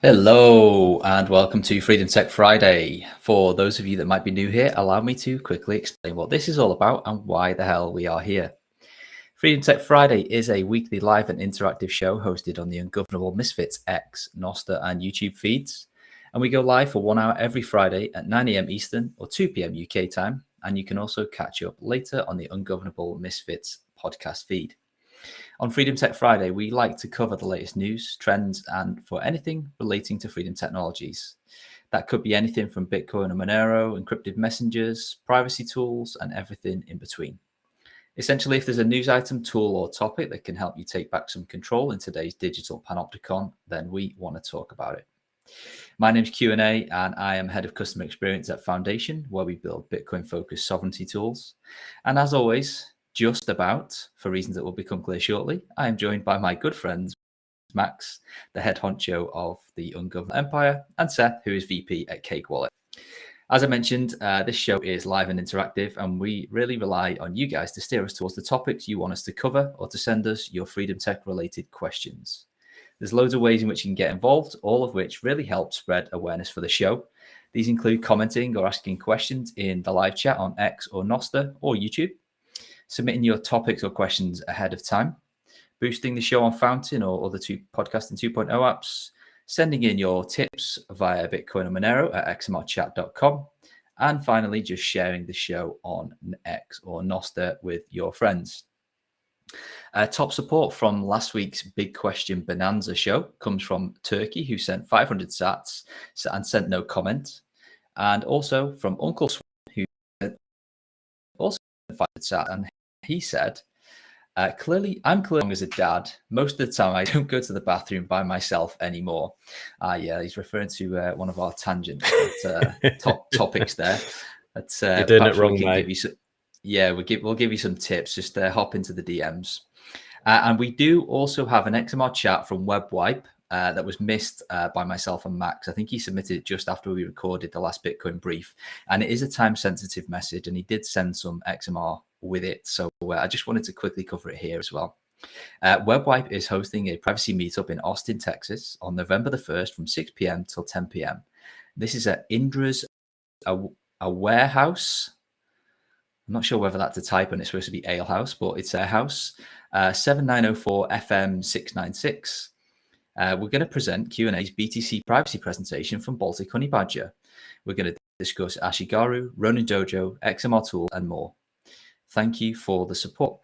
Hello and welcome to Freedom Tech Friday. For those of you that might be new here, allow me to quickly explain what this is all about and why the hell we are here. Freedom Tech Friday is a weekly live and interactive show hosted on the Ungovernable Misfits X, Noster and YouTube feeds. And we go live for 1 hour every Friday at 9 a.m. Eastern or 2 p.m. UK time. And you can also catch up later on the Ungovernable Misfits podcast feed. On Freedom Tech Friday, we like to cover the latest news, trends, and for anything relating to freedom technologies. That could be anything from Bitcoin and Monero, encrypted messengers, privacy tools, and everything in between. Essentially, if there's a news item, tool, or topic that can help you take back some control in today's digital panopticon, then we want to talk about it. My name's Q&A, and I am Head of Customer Experience at Foundation, where we build Bitcoin-focused sovereignty tools. And as always, just about, for reasons that will become clear shortly, I am joined by my good friends, Max, the head honcho of the Ungovernable Empire, and Seth, who is VP at Cake Wallet. As I mentioned, this show is live and interactive, and we really rely on you guys to steer us towards the topics you want us to cover or to send us your Freedom Tech-related questions. There's loads of ways in which you can get involved, all of which really help spread awareness for the show. These include commenting or asking questions in the live chat on X or Noster or YouTube, submitting your topics or questions ahead of time, boosting the show on Fountain or the two Podcasting 2.0 apps, sending in your tips via Bitcoin and Monero at xmrchat.com, and finally, just sharing the show on X or Noster with your friends. Top support from last week's Big Question Bonanza show comes from Turkey, who sent 500 sats and sent no comment, and also from Uncle Swan, who also sent 500 sats, and he said, I'm clearly as a dad. Most of the time, I don't go to the bathroom by myself anymore. Yeah, he's referring to one of our tangent topics there. But, you're doing it wrong, mate. We'll give you some tips. Just hop into the DMs. And we do also have an XMR chat from WebWipe that was missed by myself and Max. I think he submitted it just after we recorded the last Bitcoin brief. And it is a time-sensitive message, and he did send some XMR with it. So I just wanted to quickly cover it here as well. WebWipe is hosting a privacy meetup in Austin, Texas on November the 1st from 6 p.m. till 10 p.m. This is at Indra's a warehouse. I'm not sure whether that's a typo and it's supposed to be Ale House, but it's a house, 7904 FM 696. We're going to present Q&A's BTC privacy presentation from Baltic Honey Badger. We're going to discuss Ashigaru, Ronin Dojo, XMR Tool, and more. Thank you for the support.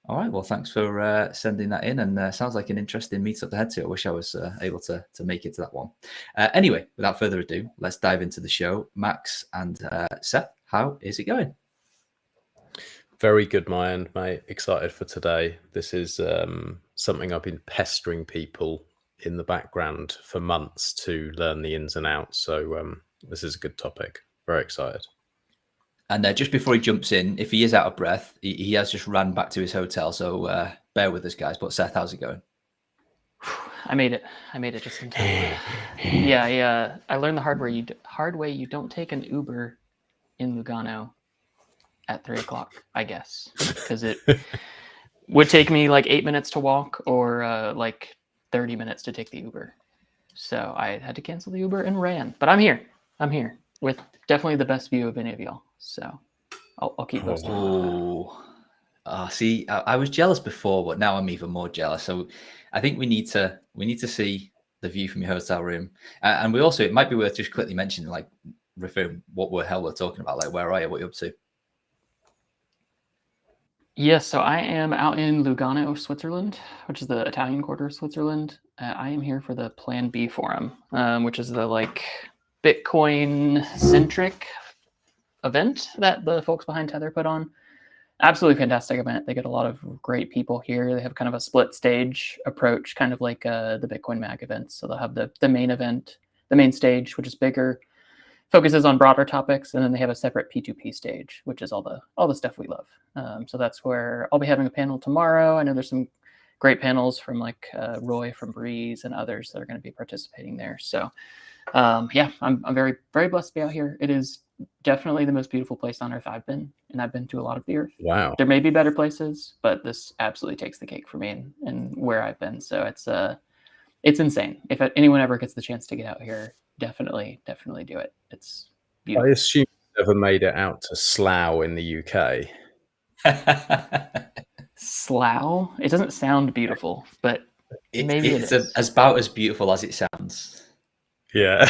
All right, well, thanks for sending that in, and sounds like an interesting meetup to head to. I wish I was able to make it to that one. Anyway, without further ado, let's dive into the show. Max and Seth, how is it going? Very good, my end, mate. Excited for today. This is something I've been pestering people in the background for months to learn the ins and outs. So this is a good topic. Very excited. And just before he jumps in, if he is out of breath, he has just ran back to his hotel. So bear with us, guys. But Seth, how's it going? I made it just in time. Yeah. I learned the hard way. You don't take an Uber in Lugano at 3 o'clock, I guess, because it would take me like 8 minutes to walk or like 30 minutes to take the Uber. So I had to cancel the Uber and ran. But I'm here with definitely the best view of any of y'all. So I'll keep posting. See, I was jealous before, but now I'm even more jealous. So I think we need to see the view from your hotel room, and we also, it might be worth just quickly mentioning, like, referring what the hell we're talking about. Like, where are you? What are you up to? Yes, so I am out in Lugano, Switzerland, which is the Italian quarter of Switzerland. I am here for the Plan B Forum, which is the like Bitcoin-centric event that the folks behind Tether put on. Absolutely fantastic event. They get a lot of great people here. They have kind of a split stage approach, kind of like the Bitcoin Mag events. So they'll have the main event, the main stage, which is bigger, focuses on broader topics, and then they have a separate P2P stage, which is all the stuff we love. So that's where I'll be having a panel tomorrow. I know there's some great panels from like Roy from Breeze and others that are going to be participating there. So yeah, I'm very, very blessed to be out here. It is definitely the most beautiful place on earth I've been, and I've been to a lot of the earth. Wow. There may be better places, but this absolutely takes the cake for me and where I've been. So it's It's insane. If anyone ever gets the chance to get out here, definitely do it. It's beautiful. I assume you've never made it out to Slough in the UK. Slough? It doesn't sound beautiful, but maybe it's it is. about as beautiful as it sounds. Yeah.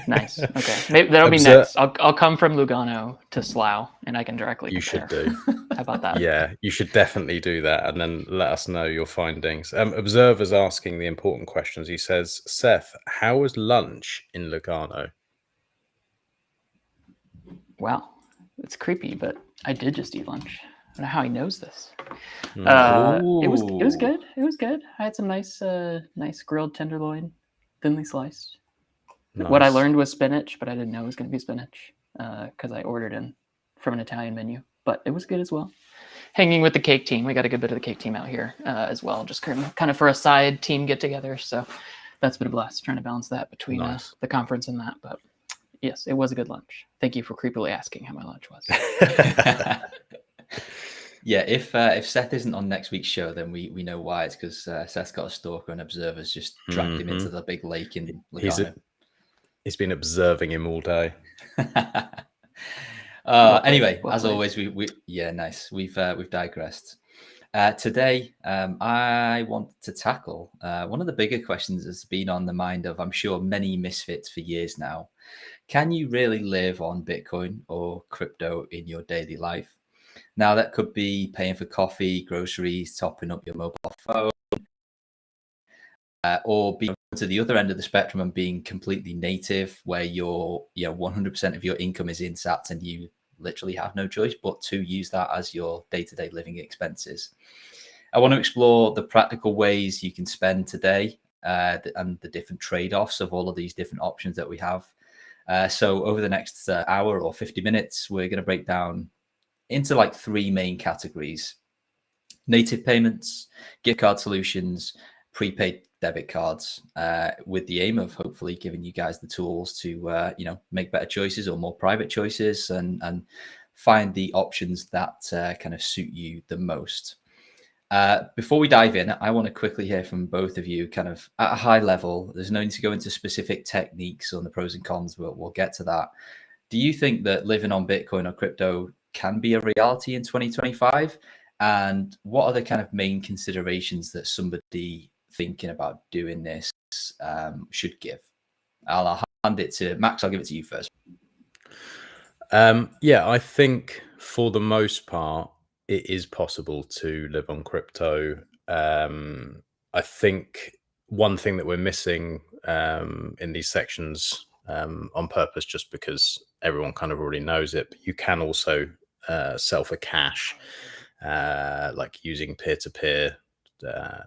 Nice. Okay, maybe that'll be next. I'll come from Lugano to Slough, and I can directly compare. You should do. How about that? Yeah, you should definitely do that, and then let us know your findings. Observer's asking the important questions. He says, Seth, how was lunch in Lugano? Wow, it's creepy, but I did just eat lunch. I don't know how he knows this. It was good. It was good. I had some nice grilled tenderloin, thinly sliced. Nice. What I learned was spinach, but I didn't know it was going to be spinach because I ordered in from an Italian menu. But it was good as well. Hanging with the cake team, we got a good bit of the cake team out here as well, just kind of for a side team get together. So that's been a blast trying to balance that between the conference and that. But yes, it was a good lunch. Thank you for creepily asking how my lunch was. Yeah, if Seth isn't on next week's show, then we know why. It's because Seth's got a stalker and observers just dragged him into the big lake in Lugano. He's been observing him all day. Anyway, as always, we nice. We've digressed. Today, I want to tackle one of the bigger questions that's been on the mind of, I'm sure, many misfits for years now. Can you really live on Bitcoin or crypto in your daily life? Now, that could be paying for coffee, groceries, topping up your mobile phone, or being to the other end of the spectrum and being completely native, where 100% of your income is in sats and you literally have no choice but to use that as your day-to-day living expenses. I want to explore the practical ways you can spend today and the different trade-offs of all of these different options that we have. So over the next hour or 50 minutes, we're going to break down into like three main categories: native payments, gift card solutions, prepaid debit cards, with the aim of hopefully giving you guys the tools to make better choices or more private choices and find the options that kind of suit you the most. Before we dive in, I want to quickly hear from both of you kind of at a high level. There's no need to go into specific techniques on the pros and cons. We'll get to that. Do you think that living on Bitcoin or crypto can be a reality in 2025? And what are the kind of main considerations that somebody thinking about doing this should give? I'll hand it to Max. I'll give it to you first. I think for the most part, it is possible to live on crypto. I think one thing that we're missing in these sections on purpose, just because everyone kind of already knows it, but you can also sell for cash, like using peer-to-peer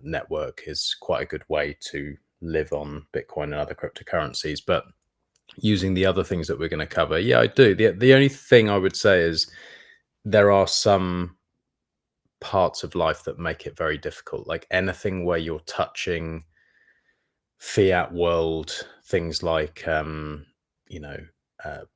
network is quite a good way to live on Bitcoin and other cryptocurrencies. But using the other things that we're going to cover, I do. The only thing I would say is there are some parts of life that make it very difficult, like anything where you're touching fiat world things like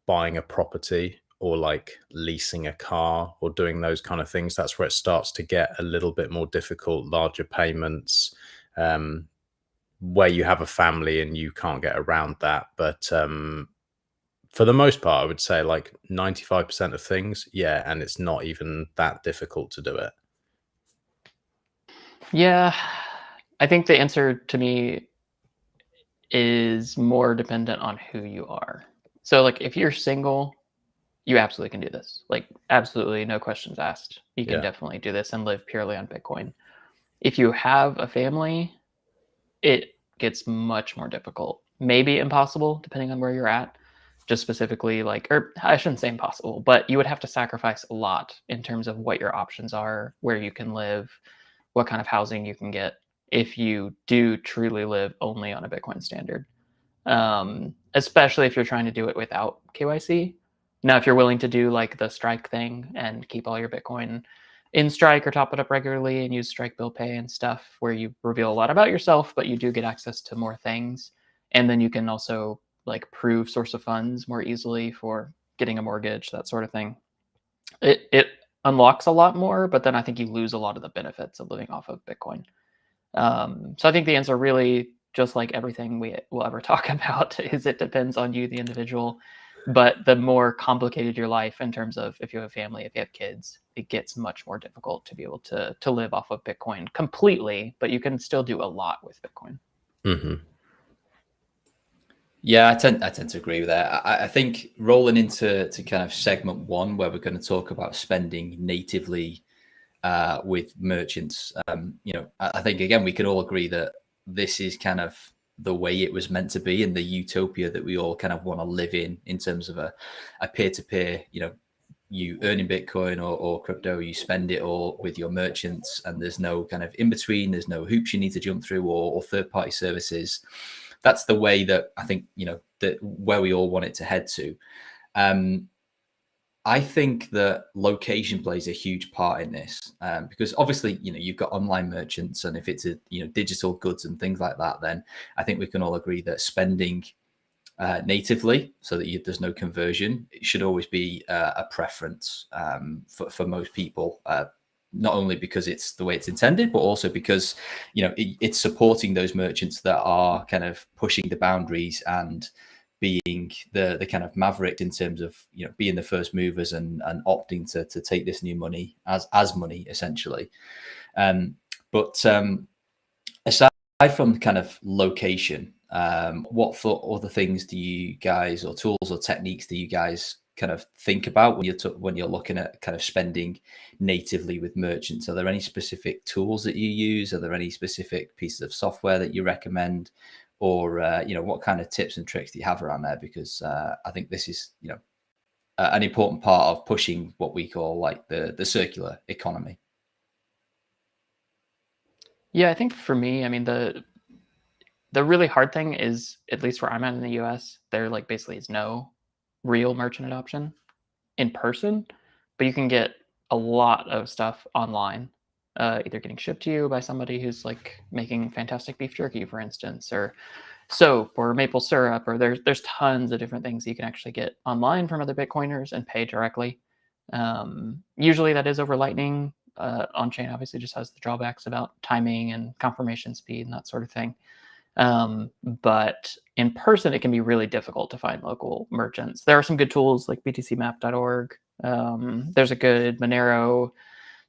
buying a property or like leasing a car or doing those kind of things. That's where it starts to get a little bit more difficult, larger payments, where you have a family and you can't get around that. But for the most part, I would say like 95% of things, and it's not even that difficult to do it. Yeah, I think the answer to me is more dependent on who you are. So like if you're single, you absolutely can do this. Like absolutely no questions asked. You can definitely do this and live purely on Bitcoin. If you have a family, it gets much more difficult. Maybe impossible, depending on where you're at. Just specifically or I shouldn't say impossible, but you would have to sacrifice a lot in terms of what your options are, where you can live, what kind of housing you can get if you do truly live only on a Bitcoin standard. Especially if you're trying to do it without KYC. Now, if you're willing to do like the Strike thing and keep all your Bitcoin in Strike or top it up regularly and use Strike Bill Pay and stuff, where you reveal a lot about yourself, but you do get access to more things. And then you can also like prove source of funds more easily for getting a mortgage, that sort of thing. It unlocks a lot more, but then I think you lose a lot of the benefits of living off of Bitcoin. So I think the answer really just like everything we will ever talk about, is it depends on you, the individual. But the more complicated your life in terms of if you have a family, if you have kids, it gets much more difficult to be able to live off of Bitcoin completely, but you can still do a lot with Bitcoin. Mm-hmm. Yeah, I tend to agree with that. I think rolling into kind of segment one, where we're going to talk about spending natively with merchants. I think again we can all agree that this is kind of the way it was meant to be, and the utopia that we all kind of want to live in terms of a peer-to-peer. You earn in Bitcoin or crypto, you spend it all with your merchants, and there's no kind of in between. There's no hoops you need to jump through or third-party services. That's the way that I think that where we all want it to head to. I think that location plays a huge part in this, because obviously, you've got online merchants, and if it's digital goods and things like that, then I think we can all agree that spending natively, so that there's no conversion, it should always be a preference for most people. Not only because it's the way it's intended, but also because it's supporting those merchants that are kind of pushing the boundaries and being the kind of maverick in terms of being the first movers and opting to take this new money as money essentially. But aside from kind of location, what other things do you guys, or tools or techniques do you guys kind of think about when you're looking at kind of spending natively with merchants? Are there any specific tools that you use? Are there any specific pieces of software that you recommend? Or what kind of tips and tricks do you have around there? Because I think this is an important part of pushing what we call like the circular economy. Yeah, I think for me, I mean, the really hard thing is, at least where I'm at in the US, there like basically is no real merchant adoption in person, but you can get a lot of stuff online, either getting shipped to you by somebody who's like making fantastic beef jerky, for instance, or soap or maple syrup, or there's tons of different things you can actually get online from other Bitcoiners and pay directly. Usually that is over Lightning. On-chain obviously just has the drawbacks about timing and confirmation speed and that sort of thing. But in person, it can be really difficult to find local merchants. There are some good tools like btcmap.org. There's a good Monero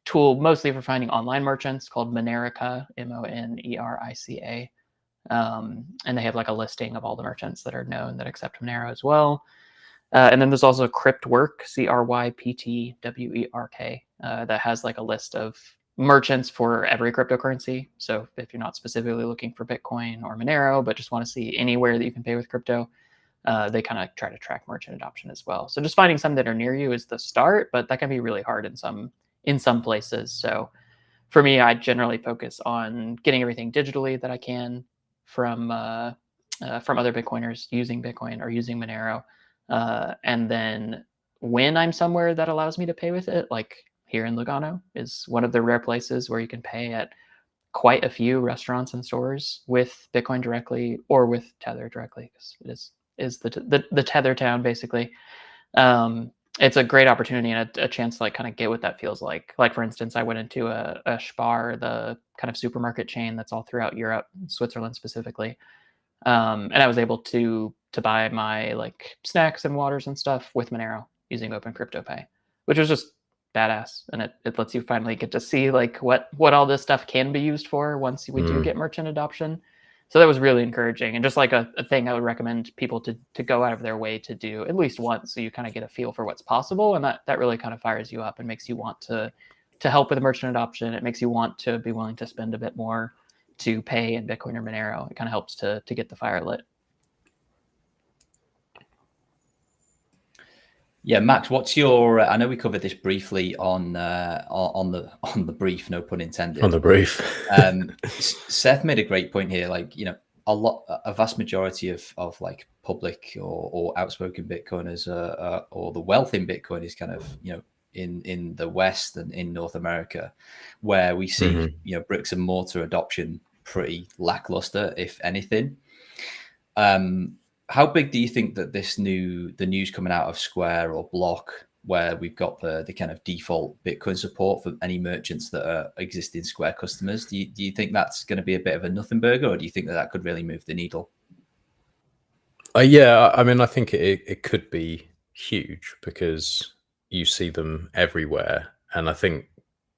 tool mostly for finding online merchants called Monerica, Monerica. And they have like a listing of all the merchants that are known that accept Monero as well. And then there's also Cryptwerk, Cryptwerk, that has like a list of merchants for every cryptocurrency. So if you're not specifically looking for Bitcoin or Monero, but just want to see anywhere that you can pay with crypto, they kind of try to track merchant adoption as well. So just finding some that are near you is the start, but that can be really hard in some places. So for me, I generally focus on getting everything digitally that I can from other Bitcoiners using Bitcoin or using Monero. And then when I'm somewhere that allows me to pay with it, like here in Lugano is one of the rare places where you can pay at quite a few restaurants and stores with Bitcoin directly or with Tether directly, because it is the Tether town basically. It's a great opportunity and a chance to like kind of get what that feels like. Like for instance, I went into a Spar, the kind of supermarket chain that's all throughout Europe, Switzerland specifically. And I was able to buy my like snacks and waters and stuff with Monero using Open Crypto Pay, which was just badass. And it lets you finally get to see like what all this stuff can be used for once we do get merchant adoption. So that was really encouraging, and just like a thing I would recommend people to go out of their way to do at least once, so you kind of get a feel for what's possible, and that really kind of fires you up and makes you want to help with the merchant adoption. It makes you want to be willing to spend a bit more to pay in Bitcoin or Monero. It kind of helps to get the fire lit. Yeah, Max, what's your? I know we covered this briefly on the brief, no pun intended. On the brief. Seth made a great point here. Like, a vast majority of like public or outspoken Bitcoiners, or the wealth in Bitcoin is kind of in the West and in North America, where we see bricks and mortar adoption pretty lackluster, if anything. How big do you think that the news coming out of Square or Block where we've got the kind of default Bitcoin support for any merchants that are existing Square customers. Do you think that's going to be a bit of a nothing burger, or do you think that could really move the needle? Yeah, I mean, I think it could be huge because you see them everywhere. And I think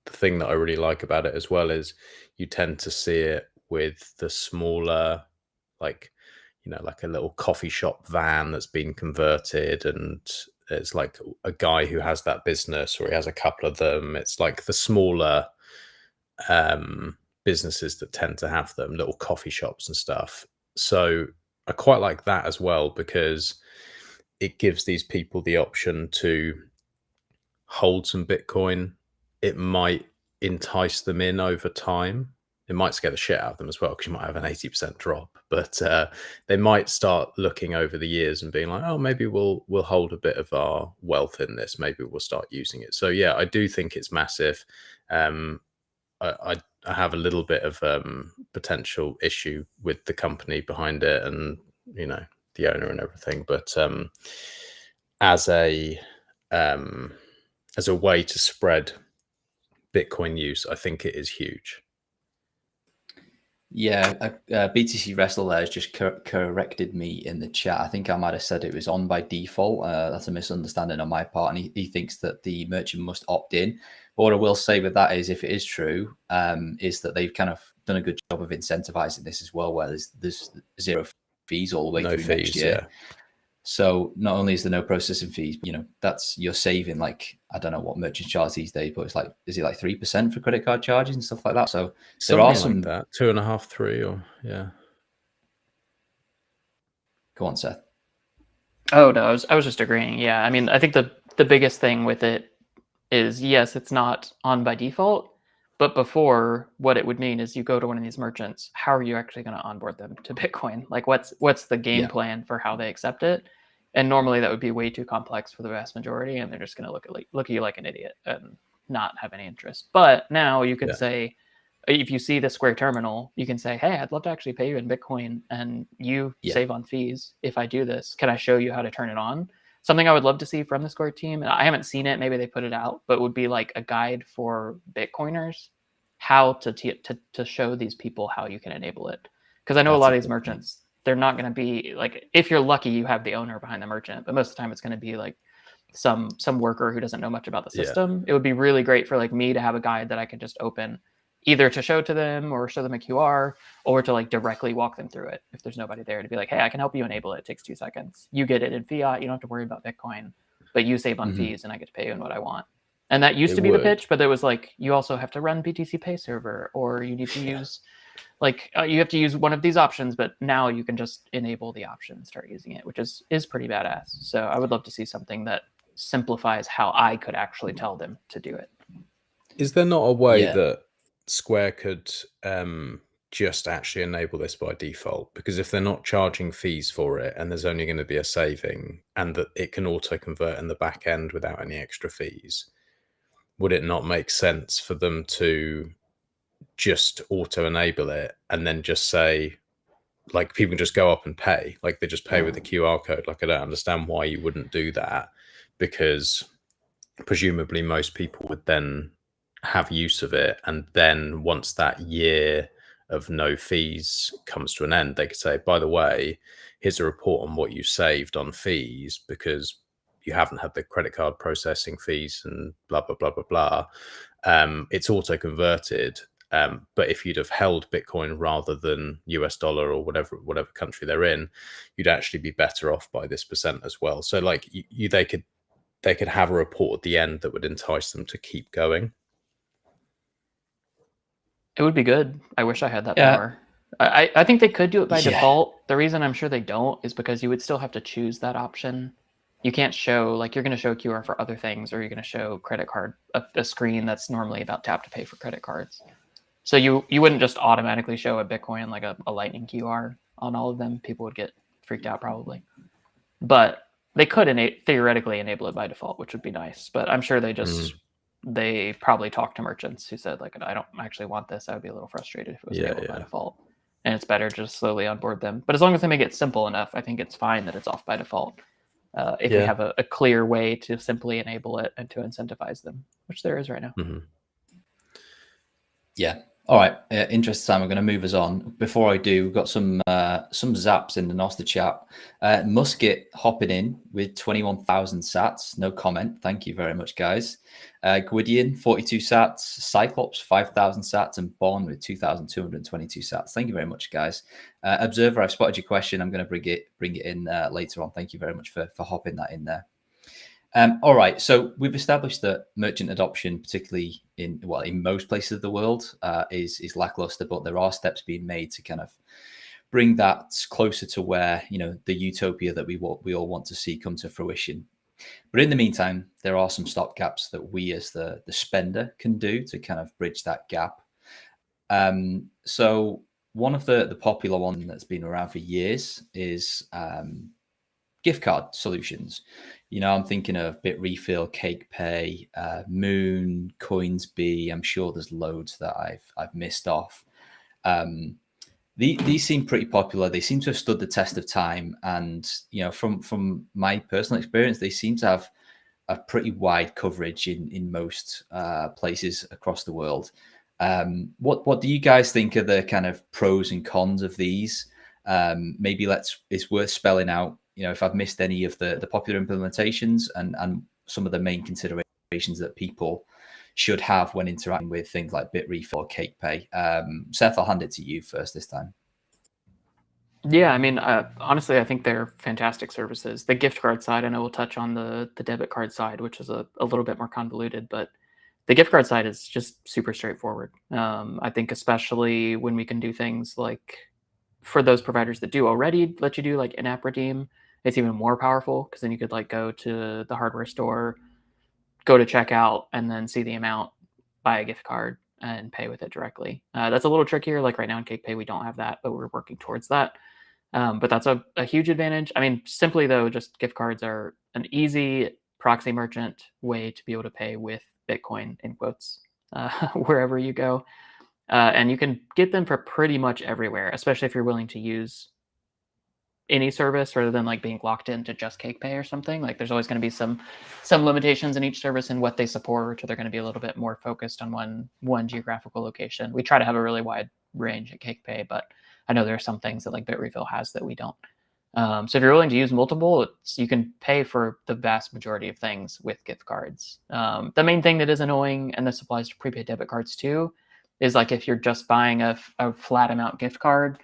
the thing that I really like about it as well is you tend to see it with the smaller, like, like a little coffee shop van that's been converted, and it's like a guy who has that business, or he has a couple of them. It's like the smaller businesses that tend to have them, little coffee shops and stuff. So I quite like that as well, because it gives these people the option to hold some Bitcoin. It might entice them in over time. It might scare the shit out of them as well, because you might have an 80% drop, but they might start looking over the years and being like, oh, maybe we'll hold a bit of our wealth in this. Maybe we'll start using it. So yeah, I do think it's massive. I have a little bit of potential issue with the company behind it, and the owner and everything. But as a way to spread Bitcoin use, I think it is huge. Yeah, BTC Wrestle there has just corrected me in the chat. I think I might have said it was on by default. That's a misunderstanding on my part, and he thinks that the merchant must opt in. But what I will say with that is, if it is true, is that they've kind of done a good job of incentivizing this as well, where there's zero fees all the way through next year. Yeah. So not only is there no processing fees, that's you're saving, like, I don't know what merchants charge these days, but it's like, is it like 3% for credit card charges and stuff like that? So there are some like that, 2.5, 3, or yeah. Go on, Seth. Oh no, I was just agreeing. Yeah, I mean, I think the biggest thing with it is, yes, it's not on by default, but before, what it would mean is you go to one of these merchants. How are you actually going to onboard them to Bitcoin? Like, what's the game plan for how they accept it? And normally that would be way too complex for the vast majority, and they're just going to look at you like an idiot and not have any interest. But now you could say, if you see the Square terminal, you can say, hey, I'd love to actually pay you in Bitcoin, and you save on fees if I do this. Can I show you how to turn it on? Something I would love to see from the Square team, and I haven't seen it, maybe they put it out, but would be like a guide for Bitcoiners, how to show these people how you can enable it. Because I know a lot of these merchants, they're not going to be like, if you're lucky, you have the owner behind the merchant, but most of the time it's going to be like some worker who doesn't know much about the system. It would be really great for like me to have a guide that I could just open, either to show to them or show them a QR, or to like directly walk them through it. If there's nobody there, to be like, hey, I can help you enable it. It takes 2 seconds. You get it in fiat. You don't have to worry about Bitcoin, but you save on fees and I get to pay you in what I want. And that used to be the pitch, but there was like, you also have to run BTC Pay server, or you need to use like, you have to use one of these options, but now you can just enable the option and start using it, which is pretty badass. So I would love to see something that simplifies how I could actually tell them to do it. Is there not a way that Square could just actually enable this by default? Because if they're not charging fees for it, and there's only going to be a saving, and that it can auto convert in the back end without any extra fees, would it not make sense for them to just auto enable it and then just say, like, people can just go up and pay, like they just pay with the QR code? Like, I don't understand why you wouldn't do that, because presumably most people would then have use of it, and then once that year of no fees comes to an end, they could say, by the way, here's a report on what you saved on fees because you haven't had the credit card processing fees and blah blah blah blah blah. It's auto converted, but if you'd have held Bitcoin rather than US dollar or whatever country they're in, you'd actually be better off by this percent as well. So like they could have a report at the end that would entice them to keep going. It would be good. I wish I had that power. I think they could do it by default. The reason I'm sure they don't is because you would still have to choose that option. You can't show, like, you're going to show QR for other things, or you're going to show credit card, a screen that's normally about tap to pay for credit cards. So you wouldn't just automatically show a Bitcoin, like a Lightning QR on all of them. People would get freaked out probably. But they could theoretically enable it by default, which would be nice. But I'm sure they probably talked to merchants who said, like, I don't actually want this. I would be a little frustrated if it was enabled by default. And it's better to just slowly onboard them. But as long as they make it simple enough, I think it's fine that it's off by default. if we have a clear way to simply enable it and to incentivize them, which there is right now. Yeah. All right. Interesting time. I'm going to move us on. Before I do, we've got some zaps in the Noster chat. Musket hopping in with 21,000 sats. No comment. Thank you very much, guys. Gwydion, 42 sats. Cyclops, 5,000 sats. And Bond with 2,222 sats. Thank you very much, guys. Observer, I've spotted your question. I'm going to bring it in later on. Thank you very much for hopping that in there. All right, so we've established that merchant adoption, particularly in most places of the world, is lackluster, but there are steps being made to kind of bring that closer to where, you know, the utopia that we all want to see come to fruition. But in the meantime, there are some stopgaps that we as the spender can do to kind of bridge that gap. So one of the popular one that's been around for years is gift card solutions. You know, I'm thinking of Bitrefill, CakePay, Moon, Coinsbee. I'm sure there's loads that I've missed off. These seem pretty popular. They seem to have stood the test of time, and you know, from my personal experience, they seem to have a pretty wide coverage in most places across the world. What do you guys think are the kind of pros and cons of these? Maybe it's worth spelling out, you know, if I've missed any of the popular implementations and some of the main considerations that people should have when interacting with things like Bitrefill or CakePay. Seth, I'll hand it to you first this time. Yeah, I mean, honestly, I think they're fantastic services. The gift card side, I know we'll touch on the debit card side, which is a little bit more convoluted, but the gift card side is just super straightforward. I think especially when we can do things like, for those providers that do already let you do like in-app redeem, it's even more powerful, because then you could like go to the hardware store, go to checkout, and then see the amount, buy a gift card, and pay with it directly. That's a little trickier. Like right now in CakePay, we don't have that, but we're working towards that. But that's a huge advantage. I mean, simply though, just gift cards are an easy proxy merchant way to be able to pay with Bitcoin, in quotes, wherever you go. And you can get them for pretty much everywhere, especially if you're willing to use any service rather than like being locked into just CakePay or something. Like there's always going to be some limitations in each service and what they support, or they're going to be a little bit more focused on one geographical location. We try to have a really wide range at CakePay, but I know there are some things that like Bitrefill has that we don't. So if you're willing to use multiple, you can pay for the vast majority of things with gift cards. The main thing that is annoying, and this applies to prepaid debit cards too, is like if you're just buying a flat amount gift card,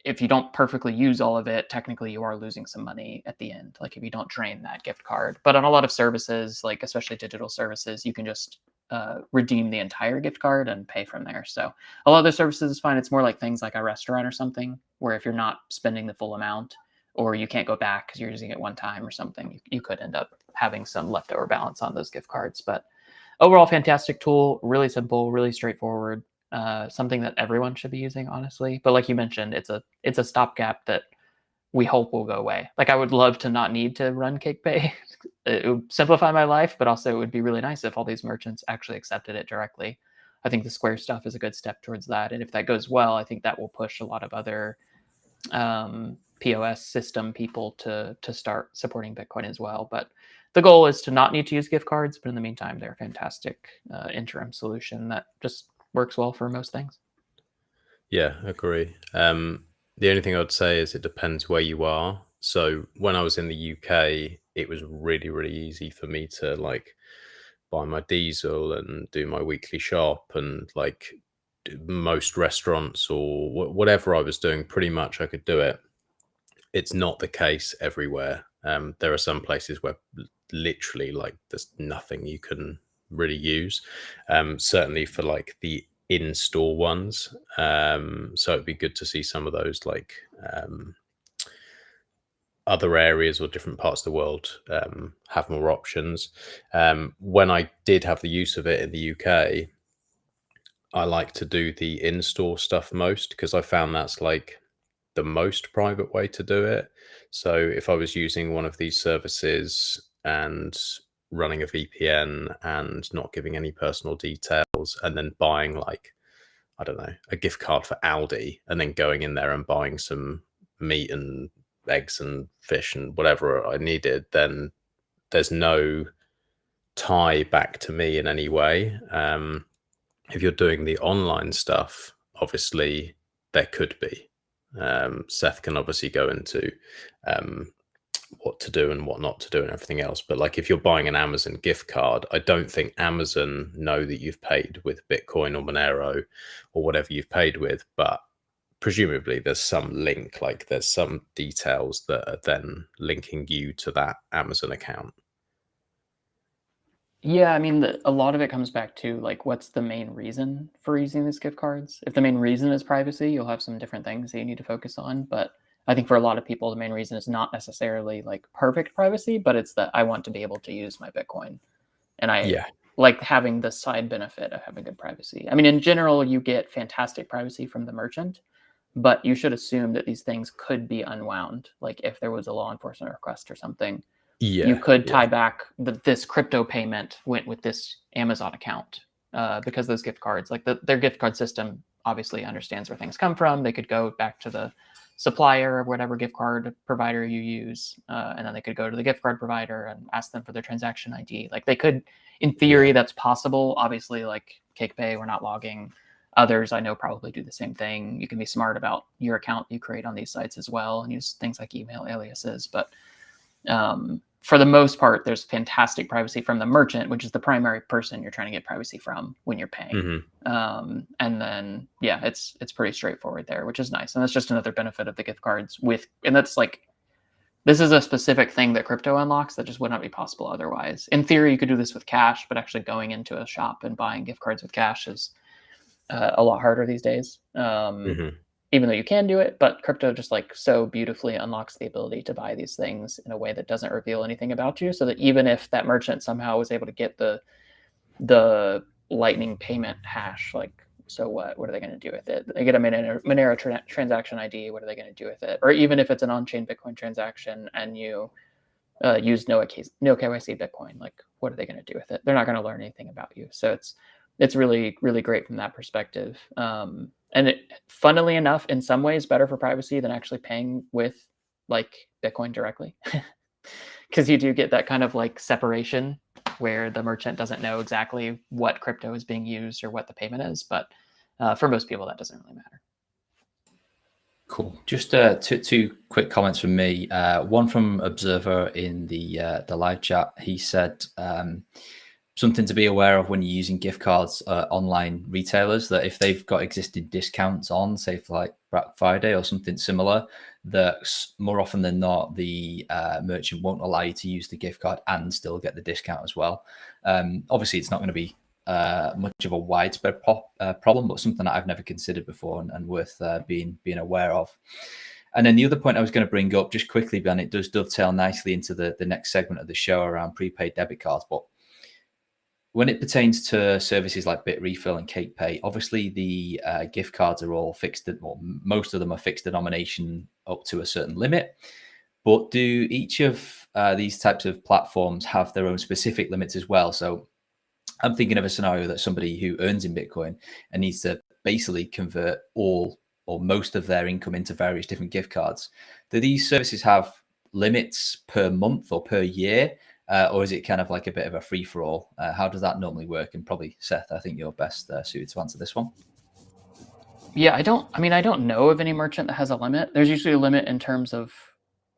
if you don't perfectly use all of it, technically you are losing some money at the end, like if you don't drain that gift card. But on a lot of services, like especially digital services, you can just redeem the entire gift card and pay from there. So a lot of the services is fine. It's more like things like a restaurant or something, where if you're not spending the full amount, or you can't go back because you're using it one time or something, you could end up having some leftover balance on those gift cards. But overall, fantastic tool, really simple, really straightforward. Something that everyone should be using, honestly. But like you mentioned, it's a stopgap that we hope will go away. Like I would love to not need to run CakePay. It would simplify my life, but also it would be really nice if all these merchants actually accepted it directly. I think the Square stuff is a good step towards that. And if that goes well, I think that will push a lot of other POS system people to start supporting Bitcoin as well. But the goal is to not need to use gift cards, but in the meantime, they're a fantastic interim solution that just works well for most things. Yeah, agree. The only thing I'd say is it depends where you are. So when I was in the UK, it was really, really easy for me to like buy my diesel and do my weekly shop, and like most restaurants or whatever I was doing, pretty much I could do it. It's not the case everywhere. There are some places where literally like there's nothing you can really use. Certainly for like the in-store ones. So it'd be good to see some of those like other areas or different parts of the world have more options. When I did have the use of it in the UK, I like to do the in-store stuff most, because I found that's like the most private way to do it. So if I was using one of these services and running a VPN and not giving any personal details, and then buying like, I don't know, a gift card for Aldi, and then going in there and buying some meat and eggs and fish and whatever I needed, then there's no tie back to me in any way. If you're doing the online stuff, obviously there could be. Seth can obviously go into what to do and what not to do and everything else. But like if you're buying an Amazon gift card, I don't think Amazon know that you've paid with Bitcoin or Monero or whatever you've paid with, but presumably there's some link, like there's some details that are then linking you to that Amazon account. Yeah, I mean, a lot of it comes back to like, what's the main reason for using these gift cards? If the main reason is privacy, you'll have some different things that you need to focus on. But I think for a lot of people, the main reason is not necessarily like perfect privacy, but it's that I want to be able to use my Bitcoin. And I like having the side benefit of having good privacy. I mean, in general, you get fantastic privacy from the merchant, but you should assume that these things could be unwound. Like if there was a law enforcement request or something, you could tie back this crypto payment went with this Amazon account because those gift cards, like their gift card system obviously understands where things come from. They could go back to the supplier of whatever gift card provider you use, and then they could go to the gift card provider and ask them for their transaction ID. Like they could, in theory, that's possible. Obviously, like CakePay, we're not logging. Others I know probably do the same thing. You can be smart about your account you create on these sites as well and use things like email aliases. But for the most part, there's fantastic privacy from the merchant, which is the primary person you're trying to get privacy from when you're paying. And then, yeah, it's pretty straightforward there, which is nice. And that's just another benefit of the gift cards and that's like, this is a specific thing that crypto unlocks that just would not be possible otherwise. In theory, you could do this with cash, but actually going into a shop and buying gift cards with cash is a lot harder these days. Even though you can do it, but crypto just like so beautifully unlocks the ability to buy these things in a way that doesn't reveal anything about you. So that even if that merchant somehow was able to get the Lightning payment hash, like, so what are they going to do with it? They get a Monero transaction ID. What are they going to do with it? Or even if it's an on-chain Bitcoin transaction and you use no KYC Bitcoin, like, what are they going to do with it? They're not going to learn anything about you. So it's really, really great from that perspective. And it, funnily enough, in some ways, better for privacy than actually paying with like Bitcoin directly, because you do get that kind of like separation where the merchant doesn't know exactly what crypto is being used or what the payment is. But for most people, that doesn't really matter. Cool. Just two quick comments from me. One from Observer in the live chat. He said something to be aware of when you're using gift cards, online retailers, that if they've got existing discounts on, say for like Black Friday or something similar, that more often than not, the merchant won't allow you to use the gift card and still get the discount as well. Obviously, it's not going to be much of a widespread problem, but something that I've never considered before and worth being aware of. And then the other point I was going to bring up just quickly, Ben, it does dovetail nicely into the next segment of the show around prepaid debit cards. But when it pertains to services like Bitrefill and CakePay, obviously the gift cards are all fixed, or most of them are fixed denomination up to a certain limit. But do each of these types of platforms have their own specific limits as well? So I'm thinking of a scenario that somebody who earns in Bitcoin and needs to basically convert all or most of their income into various different gift cards. Do these services have limits per month or per year? Or is it kind of like a bit of a free-for-all? How does that normally work? And probably, Seth, I think you're best suited to answer this one. Yeah, I don't know of any merchant that has a limit. There's usually a limit in terms of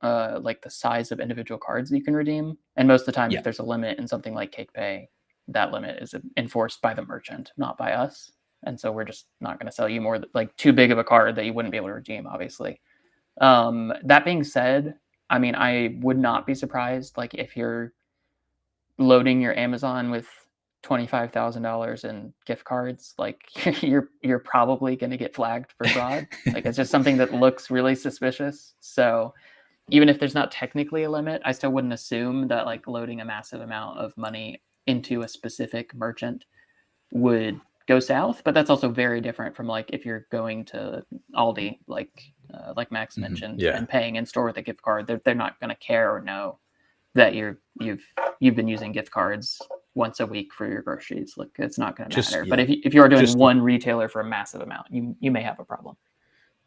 like the size of individual cards that you can redeem. And most of the time, if there's a limit in something like CakePay, that limit is enforced by the merchant, not by us. And so we're just not going to sell you more, like too big of a card that you wouldn't be able to redeem, obviously. That being said, I mean, I would not be surprised, like if you're loading your Amazon with $25,000 in gift cards, like you're probably going to get flagged for fraud. Like it's just something that looks really suspicious. So even if there's not technically a limit, I still wouldn't assume that like loading a massive amount of money into a specific merchant would go south. But that's also very different from like if you're going to Aldi, like Max mentioned, and paying in store with a gift card. They're not going to care or know that you've been using gift cards once a week for your groceries. Like it's not going to matter. But if you are doing one retailer for a massive amount, you may have a problem.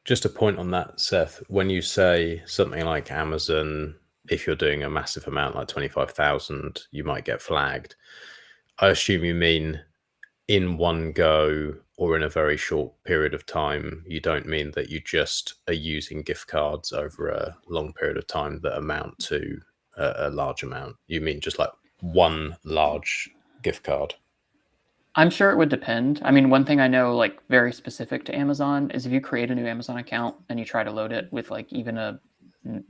Just a point on that, Seth. When you say something like Amazon, if you're doing a massive amount like 25,000, you might get flagged. I assume you mean in one go or in a very short period of time. You don't mean that you just are using gift cards over a long period of time that amount to a large amount. You mean just like one large gift card? I'm sure it would depend. I mean, one thing I know, like very specific to Amazon, is if you create a new Amazon account and you try to load it with like even a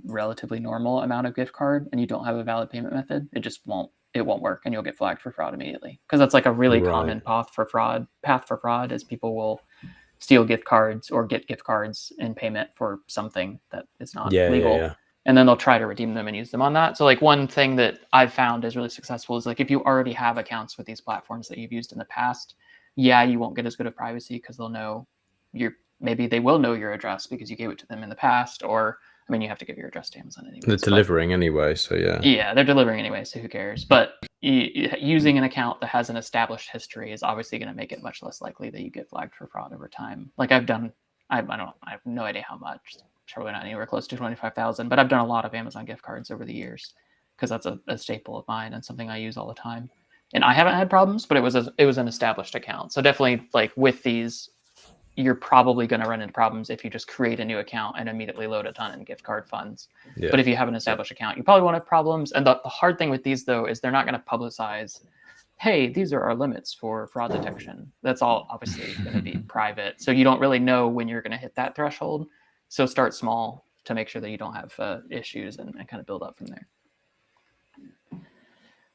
relatively normal amount of gift card and you don't have a valid payment method, it won't work and you'll get flagged for fraud immediately. Because that's like a really common path for fraud is people will steal gift cards or get gift cards in payment for something that is not legal. Yeah. And then they'll try to redeem them and use them on that. So like one thing that I've found is really successful is like if you already have accounts with these platforms that you've used in the past, yeah, you won't get as good of privacy because they'll know maybe they will know your address because you gave it to them in the past, or I mean, you have to give your address to Amazon anyway. They're delivering anyway, so yeah. Yeah, they're delivering anyway, so who cares? But using an account that has an established history is obviously going to make it much less likely that you get flagged for fraud over time. Like I have no idea how much. Probably not anywhere close to 25,000, but I've done a lot of Amazon gift cards over the years because that's a staple of mine and something I use all the time. And I haven't had problems, but it was an established account. So definitely, like with these, you're probably going to run into problems if you just create a new account and immediately load a ton in gift card funds. Yeah. But if you have an established account, you probably won't have problems. And the hard thing with these, though, is they're not going to publicize, hey, these are our limits for fraud detection. That's all obviously going to be private. So you don't really know when you're going to hit that threshold. So start small to make sure that you don't have issues and kind of build up from there.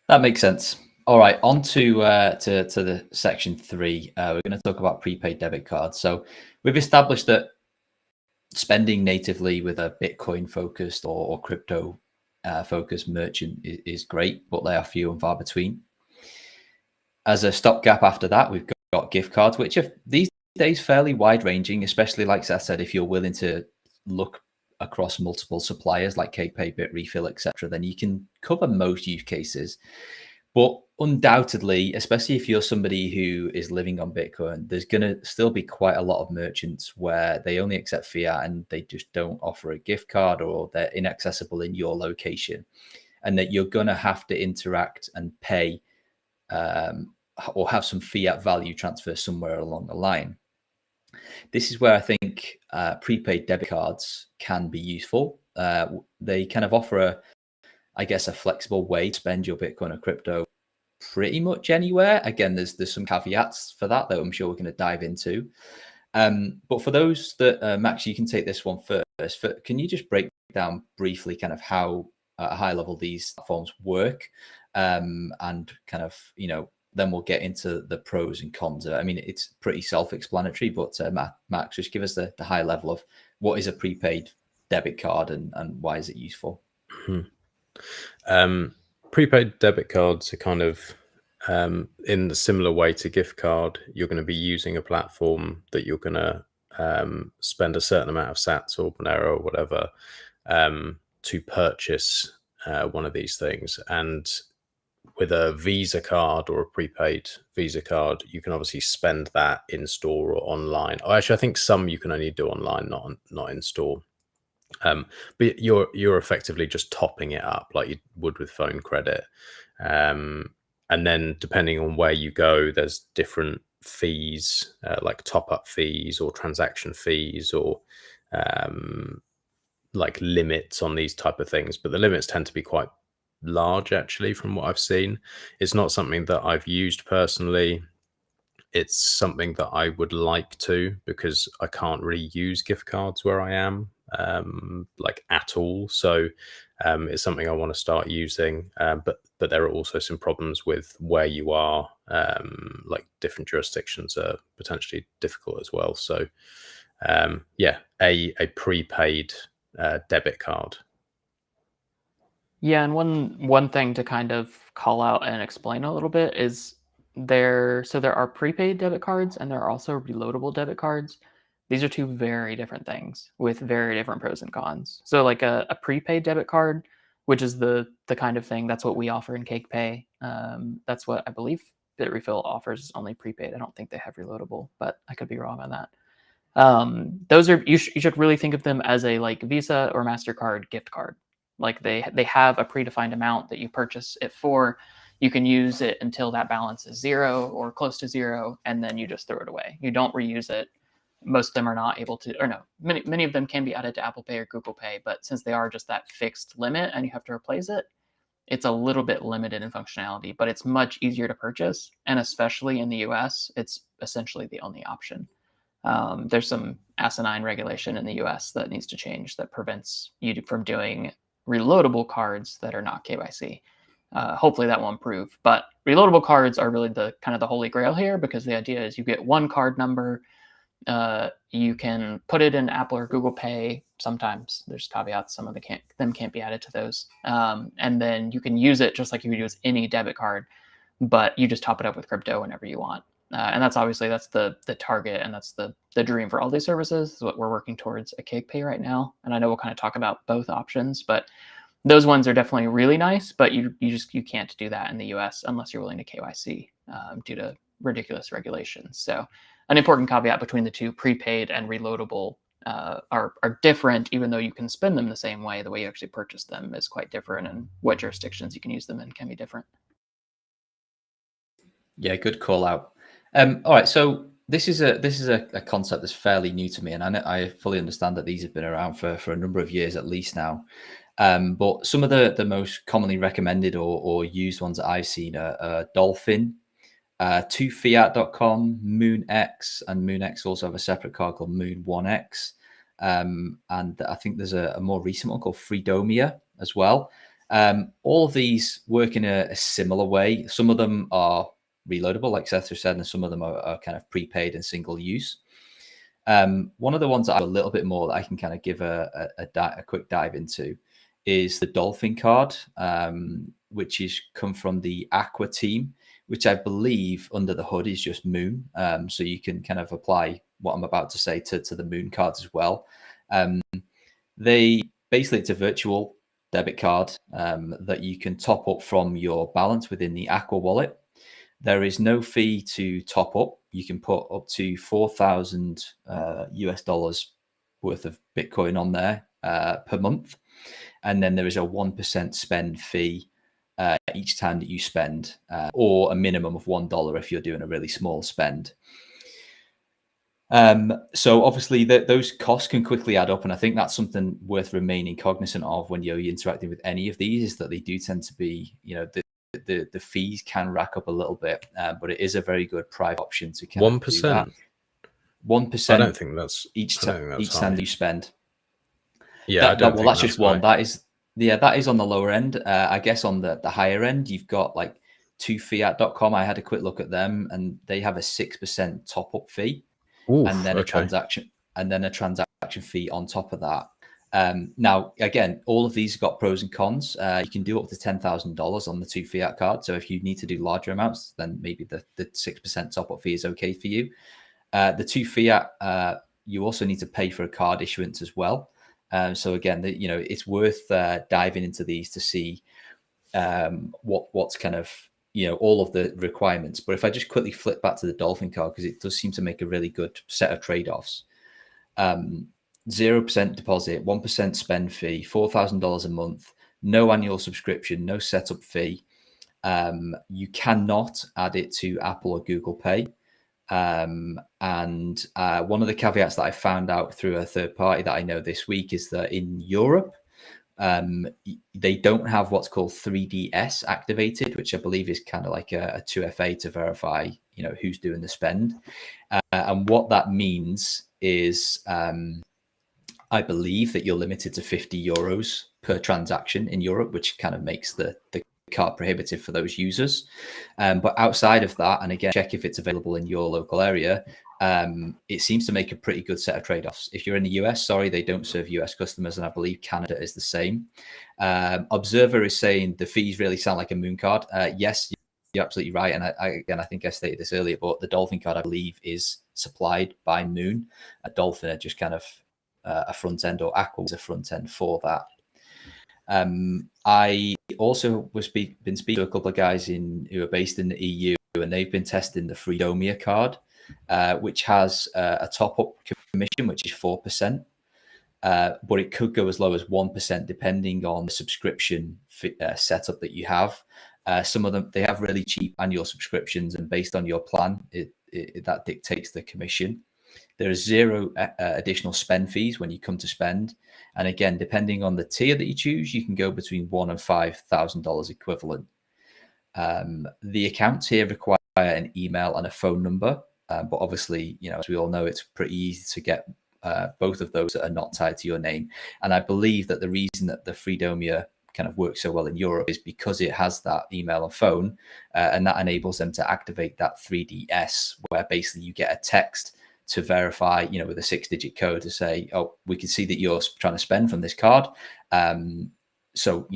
That makes sense. All right, on to the section 3. We're going to talk about prepaid debit cards. So we've established that spending natively with a Bitcoin focused or crypto focused merchant is great, but they are few and far between. As a stopgap after that, we've got gift cards, which are these days fairly wide ranging, especially like Seth said, if you're willing to look across multiple suppliers like CakePay, Bitrefill, etc., then you can cover most use cases. But undoubtedly, especially if you're somebody who is living on Bitcoin, there's going to still be quite a lot of merchants where they only accept fiat and they just don't offer a gift card, or they're inaccessible in your location, and that you're going to have to interact and pay or have some fiat value transfer somewhere along the line. This is where I think prepaid debit cards can be useful. They kind of offer a flexible way to spend your Bitcoin or crypto pretty much anywhere. Again, there's some caveats for that I'm sure we're going to dive into. But for those that, Max, you can take this one first. Can you just break down briefly kind of how at a high level these platforms work, and kind of, then we'll get into the pros and cons. I mean, it's pretty self-explanatory, but Max, just give us the high level of what is a prepaid debit card and why is it useful? Prepaid debit cards are kind of in the similar way to gift card. You're going to be using a platform that you're going to spend a certain amount of sats or Monero or whatever to purchase one of these things. And with a Visa card or a prepaid Visa card, you can obviously spend that in store or online. Actually, I think some you can only do online, not in store. But you're effectively just topping it up like you would with phone credit. And then depending on where you go, there's different fees, like top-up fees or transaction fees, or like limits on these type of things. But the limits tend to be quite large, actually, from what I've seen. It's not something that I've used personally. It's something that I would like to, because I can't really use gift cards where I am, like at all. So it's something I want to start using. But there are also some problems with where you are. Like different jurisdictions are potentially difficult as well. So a prepaid debit card. Yeah, and one thing to kind of call out and explain a little bit is there are prepaid debit cards and there are also reloadable debit cards. These are two very different things with very different pros and cons. So like a prepaid debit card, which is the kind of thing, that's what we offer in CakePay. That's what I believe Bitrefill offers, only prepaid. I don't think they have reloadable, but I could be wrong on that. Those are you should really think of them as a like Visa or MasterCard gift card. Like they have a predefined amount that you purchase it for. You can use it until that balance is zero or close to zero, and then you just throw it away. You don't reuse it. Most of them are not able to, or no, many of them can be added to Apple Pay or Google Pay, but since they are just that fixed limit and you have to replace it, it's a little bit limited in functionality, but it's much easier to purchase. And especially in the US, it's essentially the only option. There's some asinine regulation in the US that needs to change that prevents you from doing reloadable cards that are not KYC. Hopefully that will improve. But reloadable cards are really the kind of the holy grail here, because the idea is you get one card number. You can put it in Apple or Google Pay. Sometimes there's caveats. Some of them can't be added to those. And then you can use it just like you would use any debit card, but you just top it up with crypto whenever you want. And that's obviously the target, and that's the dream for all these services. Is what we're working towards at CakePay right now. And I know we'll kind of talk about both options, but those ones are definitely really nice. But you can't do that in the US unless you're willing to KYC due to ridiculous regulations. So an important caveat between the two, prepaid and reloadable, are different, even though you can spend them the same way. The way you actually purchase them is quite different, and what jurisdictions you can use them in can be different. Yeah, good call out. All right, so this is a concept that's fairly new to me, and I fully understand that these have been around for a number of years at least now. But some of the most commonly recommended or used ones that I've seen are Dolphin, 2fiat.com, MoonX, and MoonX also have a separate card called Moon1X. And I think there's a more recent one called Freedomia as well. All of these work in a similar way. Some of them are reloadable, like Seth just said, and some of them are kind of prepaid and single use. One of the ones that I have a little bit more that I can kind of give a quick dive into is the Dolphin card, which is come from the Aqua team, which I believe under the hood is just Moon. So you can kind of apply what I'm about to say to the Moon cards as well. It's a virtual debit card that you can top up from your balance within the Aqua wallet. There is no fee to top up. You can put up to 4,000 US dollars worth of Bitcoin on there per month. And then there is a 1% spend fee each time that you spend, or a minimum of $1 if you're doing a really small spend. So obviously those costs can quickly add up, and I think that's something worth remaining cognizant of when you're interacting with any of these, is that they do tend to be, the fees can rack up a little bit, but it is a very good private option to kind 1%. of do that. 1%. I don't think that's each time you spend. Yeah, that's just one. High. That is on the lower end. I guess on the higher end, you've got like 2fiat.com. I had a quick look at them, and they have a 6% top up fee. Oof, and then a transaction fee on top of that. Now, again, all of these have got pros and cons. You can do up to $10,000 on the 2fiat card. So if you need to do larger amounts, then maybe the 6% top up fee is okay for you. The 2fiat, you also need to pay for a card issuance as well. So again, it's worth diving into these to see what's kind of all of the requirements. But if I just quickly flip back to the Dolphin card, because it does seem to make a really good set of trade-offs. 0% deposit, 1% spend fee, $4,000 a month, no annual subscription, no setup fee. You cannot add it to Apple or Google Pay. And one of the caveats that I found out through a third party that I know this week is that in Europe, they don't have what's called 3DS activated, which I believe is kind of like a 2FA to verify, who's doing the spend. And what that means is, I believe that you're limited to 50 euros per transaction in Europe, which kind of makes the card prohibitive for those users. But outside of that, and again, check if it's available in your local area, it seems to make a pretty good set of trade-offs. If you're in the US, sorry, they don't serve US customers, and I believe Canada is the same. Observer is saying the fees really sound like a Moon card. Yes, you're absolutely right. And I think I stated this earlier, but the Dolphin card, I believe, is supplied by Moon. A Dolphin are just kind of a front end, or Aqua is a front end for that. I also been speaking to a couple of guys who are based in the EU, and they've been testing the Freedomia card, which has a top-up commission, which is 4%. But it could go as low as 1% depending on the subscription setup that you have. Some of them, they have really cheap annual subscriptions, and based on your plan, that dictates the commission. There are 0 additional spend fees when you come to spend. And again, depending on the tier that you choose, you can go between $1,000 and $5,000 equivalent. The accounts here require an email and a phone number. But obviously, as we all know, it's pretty easy to get both of those that are not tied to your name. And I believe that the reason that the Freedomia kind of works so well in Europe is because it has that email and phone, and that enables them to activate that 3DS, where basically you get a text to verify, with a 6-digit code to say, oh, we can see that you're trying to spend from this card. So,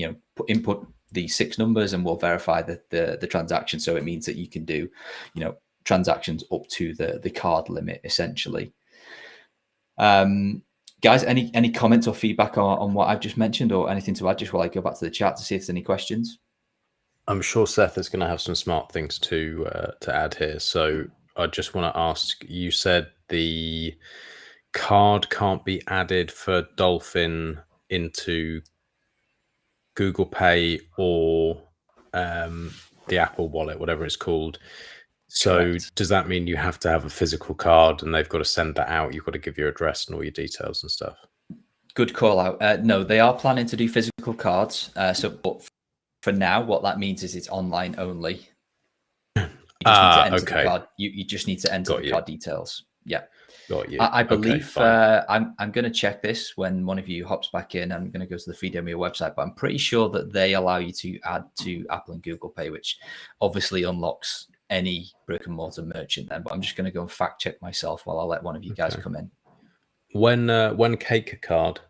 input the 6 numbers and we'll verify the transaction. So it means that you can do, transactions up to the card limit, essentially. Guys, any comments or feedback on what I've just mentioned, or anything to add just while I go back to the chat to see if there's any questions? I'm sure Seth is going to have some smart things to add here. So I just want to ask, you said the card can't be added for Dolphin into Google Pay or the Apple Wallet, whatever it's called. So correct. Does that mean you have to have a physical card and they've got to send that out? You've got to give your address and all your details and stuff. Good call out. No, they are planning to do physical cards. But for now, what that means is it's online only. You just need to enter the card. You just need to enter the card details. Yeah. Got you. I believe I'm going to check this when one of you hops back in. I'm going to go to the Freedomia website, but I'm pretty sure that they allow you to add to Apple and Google Pay, which obviously unlocks any brick and mortar merchant then. But I'm just going to go and fact check myself while I let one of you guys come in. When Cake Card?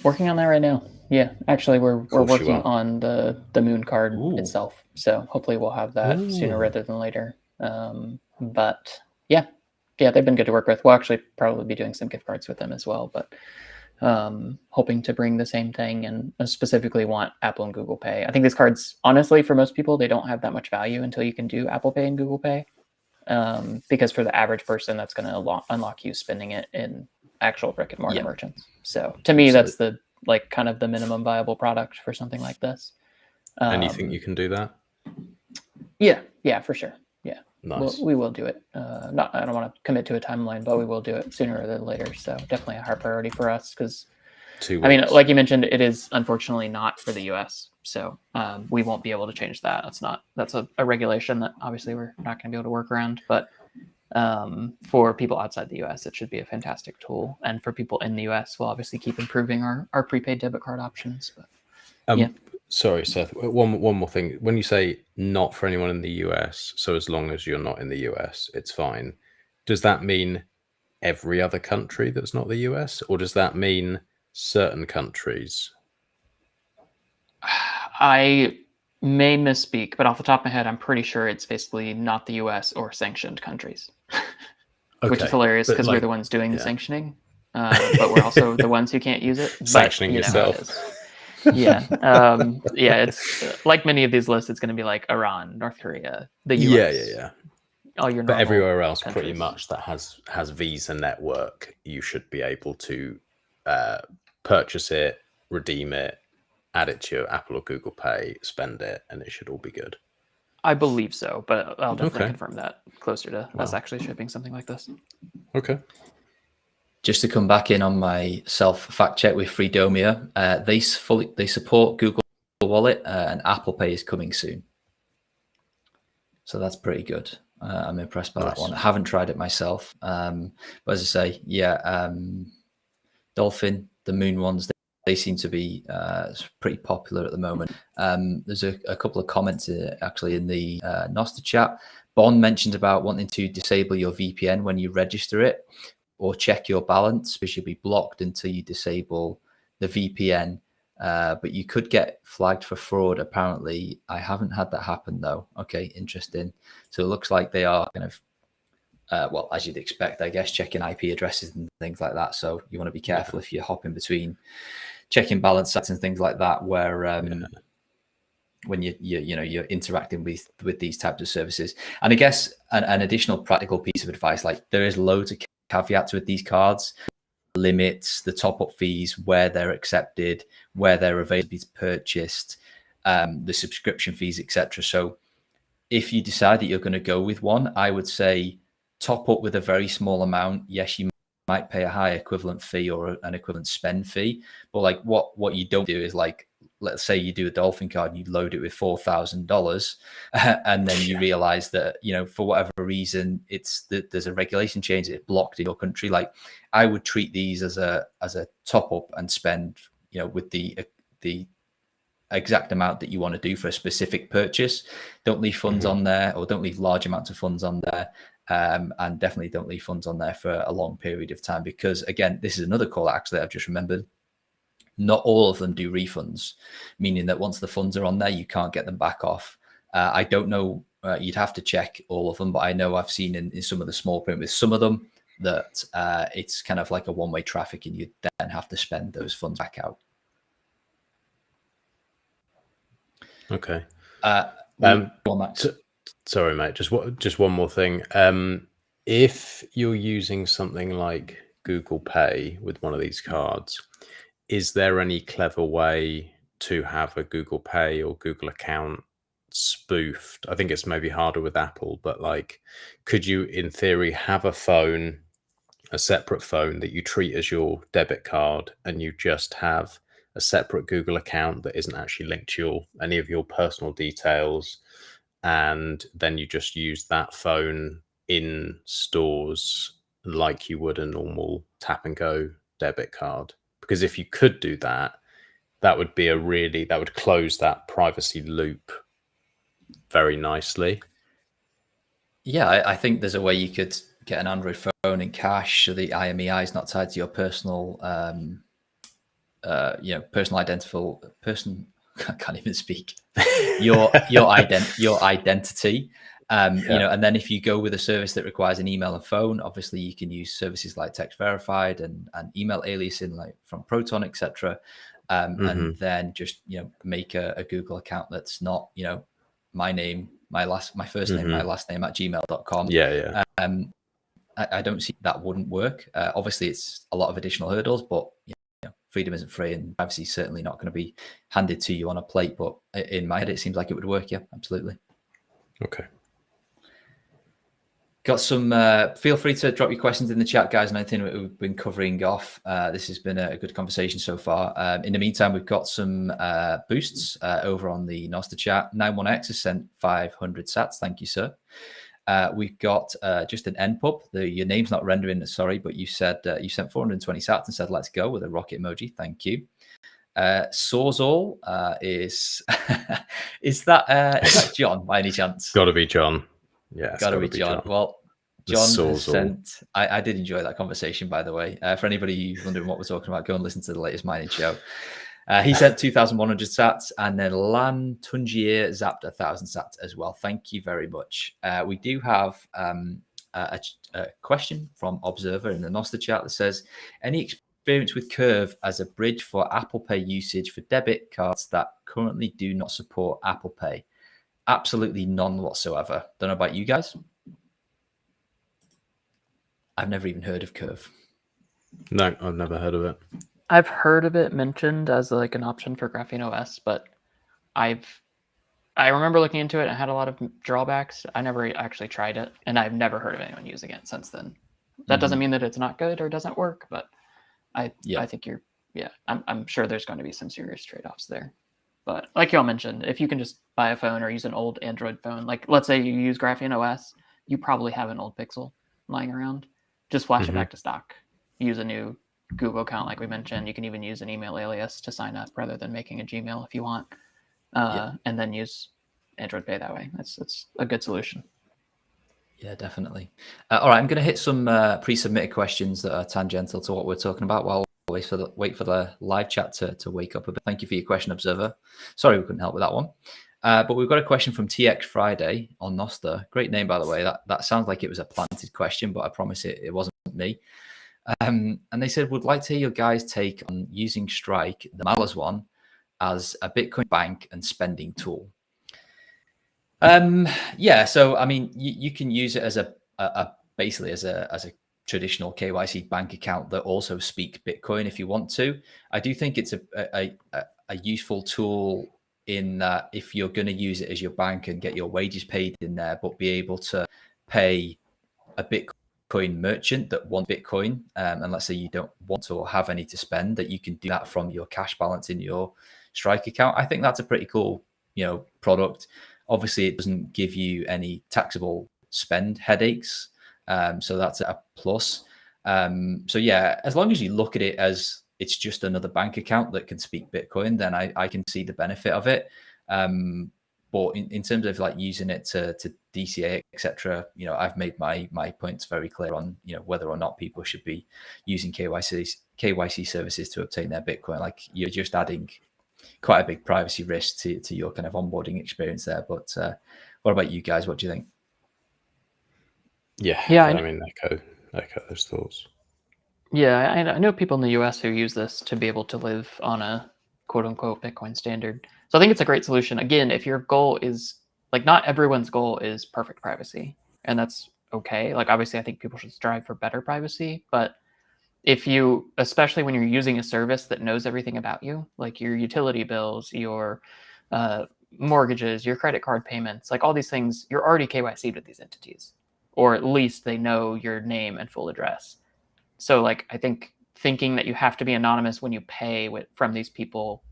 Working on that right now. Yeah, actually, we're working on the Moon card itself. So hopefully we'll have that sooner rather than later. But yeah, they've been good to work with. We'll actually probably be doing some gift cards with them as well. But hoping to bring the same thing, and specifically want Apple and Google Pay. I think these cards, honestly, for most people, they don't have that much value until you can do Apple Pay and Google Pay. Because for the average person, that's going to unlock you spending it in actual brick and mortar merchants. So to me, that's the kind of the minimum viable product for something like this. And you think you can do that? Yeah, for sure. Yeah, nice. We will do it. I don't want to commit to a timeline, but we will do it sooner than later. So definitely a high priority for us because, I mean, like you mentioned, it is unfortunately not for the U.S. So we won't be able to change that. That's a regulation that obviously we're not going to be able to work around. But for people outside the U.S., it should be a fantastic tool. And for people in the U.S., we'll obviously keep improving our prepaid debit card options. But sorry, Seth, one more thing. When you say not for anyone in the US, so as long as you're not in the US, it's fine. Does that mean every other country that's not the US, or does that mean certain countries? I may misspeak, but off the top of my head, I'm pretty sure it's basically not the US or sanctioned countries, which is hilarious because we're the ones doing the sanctioning, but we're also the ones who can't use it. Sanctioning yourself. It's like many of these lists, it's going to be like Iran, North Korea, the US. All your but everywhere else, countries. Pretty much that has Visa network, you should be able to purchase it, redeem it, add it to your Apple or Google Pay, spend it, and it should all be good. I believe so, but I'll definitely confirm that closer to us actually shipping something like this. Okay. Just to come back in on my self fact check with Freedomia, they support Google Wallet and Apple Pay is coming soon. So that's pretty good. I'm impressed by that one. I haven't tried it myself. But as I say, Dolphin, the Moon ones, they seem to be pretty popular at the moment. There's a couple of comments actually in the Nostr chat. Bond mentioned about wanting to disable your VPN when you register it, or check your balance, because you'll be blocked until you disable the VPN. But you could get flagged for fraud, apparently. I haven't had that happen, though. Okay, interesting. So it looks like they are kind of, as you'd expect, I guess, checking IP addresses and things like that. So you want to be careful if you're hopping between checking balance sites and things like that, where when you're interacting with these types of services. And I guess an additional practical piece of advice, like there is loads of caveats with these cards, limits, the top-up fees, where they're accepted, where they're available to be purchased, the subscription fees, etc. So if you decide that you're going to go with one, I would say top up with a very small amount. Yes, you might pay a high equivalent fee or an equivalent spend fee, but like what you don't do is, like, let's say you do a dolphin card and you load it with $4,000 and then you realize that, you know, for whatever reason, there's a regulation change, it's blocked in your country. Like, I would treat these as a top up and spend, you know, with the exact amount that you want to do for a specific purchase. Don't leave funds on there, or don't leave large amounts of funds on there. And definitely don't leave funds on there for a long period of time, because again, this is another call actually I've just remembered. Not all of them do refunds, meaning that once the funds are on there, you can't get them back off. I don't know, you'd have to check all of them, but I know I've seen in some of the small print with some of them that it's kind of like a one-way traffic, and you then have to spend those funds back out. Okay. Max. Sorry, mate. Just one more thing. If you're using something like Google Pay with one of these cards, is there any clever way to have a Google Pay or Google account spoofed? I think it's maybe harder with Apple, but like, could you, in theory, have a separate phone that you treat as your debit card, and you just have a separate Google account that isn't actually linked to any of your personal details, and then you just use that phone in stores like you would a normal tap and go debit card? Because if you could do that, that would close that privacy loop very nicely. Yeah, I think there's a way you could get an Android phone in cash, so the IMEI is not tied to your personal, personal identifiable person. I can't even speak. Your identity. You know, and then if you go with a service that requires an email and phone, obviously you can use services like Text Verified and email aliasing, like from Proton, etc. And then just, you know, make a Google account that's not, you know, my name, my first name, my last name @gmail.com. Yeah. I don't see that wouldn't work. Obviously, it's a lot of additional hurdles, but you know, freedom isn't free, and privacy is certainly not going to be handed to you on a plate. But in my head, it seems like it would work. Yeah, absolutely. Okay. Got some, feel free to drop your questions in the chat, guys, and anything that we've been covering off. This has been a good conversation so far. In the meantime, we've got some boosts over on the Noster chat. 91X has sent 500 sats. Thank you, sir. We've got just an NPub. Your name's not rendering, sorry, but you said you sent 420 sats and said, let's go, with a rocket emoji. Thank you. Sawzall is, is that John by any chance? Got to be John. Yeah, it's gotta be John. Well, John has sent. I did enjoy that conversation, by the way. For anybody who's wondering what we're talking about, go and listen to the latest mining show. He sent 2,100 sats, and then Lan Tungier zapped 1,000 sats as well. Thank you very much. We do have a question from Observer in the Noster chat that says, any experience with Curve as a bridge for Apple Pay usage for debit cards that currently do not support Apple Pay? Absolutely none whatsoever. Don't know about you guys. I've never even heard of Curve. No, I've never heard of it. I've heard of it mentioned as like an option for Graphene OS, but I remember looking into it and had a lot of drawbacks. I never actually tried it, and I've never heard of anyone using it since then. That doesn't mean that it's not good or doesn't work, but I think I'm sure there's going to be some serious trade-offs there. But like y'all mentioned, if you can just buy a phone or use an old Android phone, like let's say you use Graphene OS, you probably have an old Pixel lying around. Just flash it back to stock. Use a new Google account, like we mentioned. You can even use an email alias to sign up rather than making a Gmail if you want, and then use Android Pay that way. It's a good solution. Yeah, definitely. All right, I'm going to hit some pre-submitted questions that are tangential to what we're talking about while we wait for the live chat to wake up a bit. Thank you for your question, Observer. Sorry we couldn't help with that one. But we've got a question from TX Friday on Noster. Great name, by the way. That sounds like it was a planted question, but I promise it wasn't me. And they said, would like to hear your guys' take on using Strike, the Malaz one, as a Bitcoin bank and spending tool. Yeah, so I mean, you can use it as basically as a traditional KYC bank account that also speak Bitcoin if you want to. I do think it's a useful tool in that if you're going to use it as your bank and get your wages paid in there, but be able to pay a Bitcoin merchant that wants Bitcoin, and let's say you don't want or have any to spend, that you can do that from your cash balance in your Strike account. I think that's a pretty cool, product. Obviously, it doesn't give you any taxable spend headaches, so that's a plus. So yeah, as long as you look at it as it's just another bank account that can speak Bitcoin, then I can see the benefit of it. But in terms of like using it to DCA, etc., I've made my points very clear on whether or not people should be using KYC services to obtain their Bitcoin. Like you're just adding quite a big privacy risk to your kind of onboarding experience there. But what about you guys? What do you think? Yeah. I mean, echo those thoughts. Yeah, I know people in the US who use this to be able to live on a quote unquote Bitcoin standard. So I think it's a great solution. Again, if your goal is like, not everyone's goal is perfect privacy, and that's okay. Like, obviously, I think people should strive for better privacy, but if you, especially when you're using a service that knows everything about you, like your utility bills, your mortgages, your credit card payments, like all these things, you're already KYC'd with these entities, or at least they know your name and full address. So like, I think thinking that you have to be anonymous when you pay from these people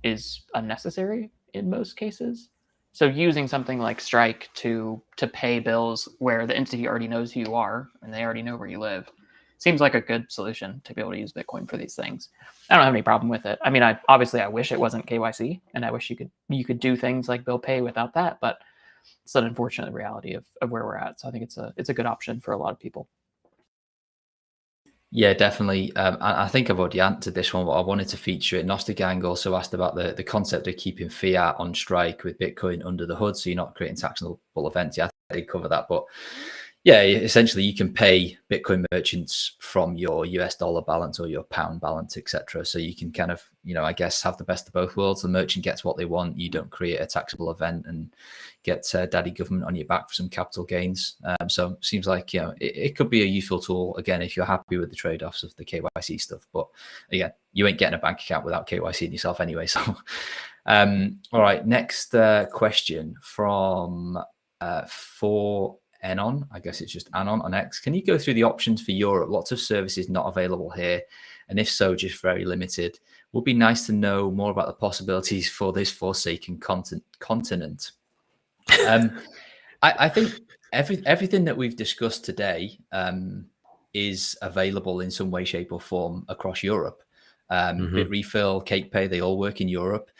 is unnecessary in most cases. So using something like Strike to pay bills where the entity already knows who you are and they already know where you live seems like a good solution to be able to use Bitcoin for these things. I don't have any problem with it. I mean, I wish it wasn't KYC, and I wish you could do things like bill pay without that, but it's an unfortunate reality of where we're at. So I think it's a good option for a lot of people. Yeah, definitely. I think I've already answered this one, but I wanted to feature it. Gnostic Gang also asked about the concept of keeping fiat on Strike with Bitcoin under the hood, so you're not creating taxable events. Yeah, I did cover that, but yeah, essentially you can pay Bitcoin merchants from your US dollar balance or your pound balance, etc. So you can kind of, I guess, have the best of both worlds. The merchant gets what they want. You don't create a taxable event and get daddy government on your back for some capital gains. So it seems like, it could be a useful tool, again, if you're happy with the trade-offs of the KYC stuff. But again, you ain't getting a bank account without KYCing yourself anyway. So, all right, next question from for Anon, I guess it's just Anon on X. Can you go through the options for Europe? Lots of services not available here, and if so, just very limited. Would be nice to know more about the possibilities for this forsaken continent. I think everything that we've discussed today is available in some way, shape, or form across Europe. Bitrefill, CakePay, they all work in Europe.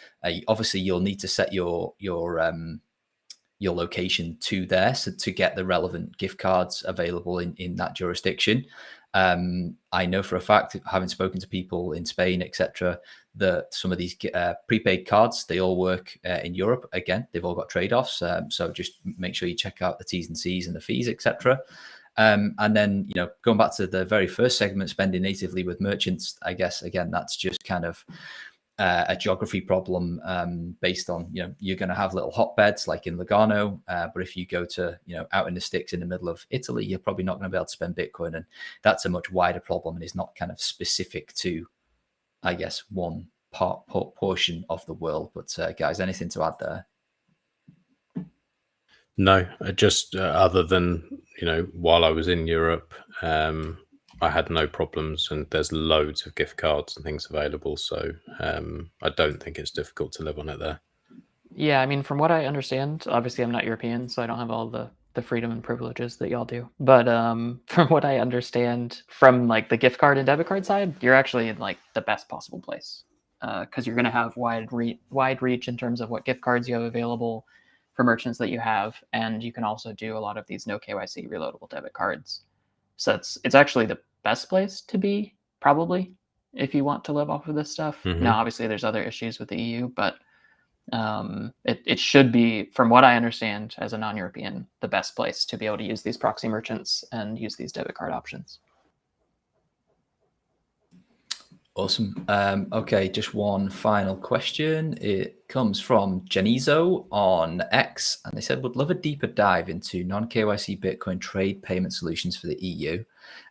Obviously, you'll need to set your location to there, so to get the relevant gift cards available in that jurisdiction. I know for a fact, having spoken to people in Spain, etc., that some of these prepaid cards, they all work in Europe. Again, they've all got trade-offs, so just make sure you check out the T's and C's and the fees, etc. And then, going back to the very first segment, spending natively with merchants, I guess, again, that's just kind of a geography problem based on, you're going to have little hotbeds like in Lugano, but if you go to, out in the sticks in the middle of Italy, you're probably not going to be able to spend Bitcoin, and that's a much wider problem and is not kind of specific to, I guess, one portion of the world. But guys, anything to add there? No, just other than, while I was in Europe, I had no problems, and there's loads of gift cards and things available. So I don't think it's difficult to live on it there. Yeah, I mean, from what I understand, obviously I'm not European, so I don't have all the freedom and privileges that y'all do. But from what I understand, from like the gift card and debit card side, you're actually in like the best possible place, because you're going to have wide reach in terms of what gift cards you have available for merchants that you have, and you can also do a lot of these no KYC reloadable debit cards. So it's actually the best place to be, probably, if you want to live off of this stuff. Now, obviously, there's other issues with the EU, but it should be, from what I understand as a non-European, the best place to be able to use these proxy merchants and use these debit card options. Awesome. Okay, just one final question. It comes from Genizo on X, and they said, would love a deeper dive into non-KYC Bitcoin trade payment solutions for the EU.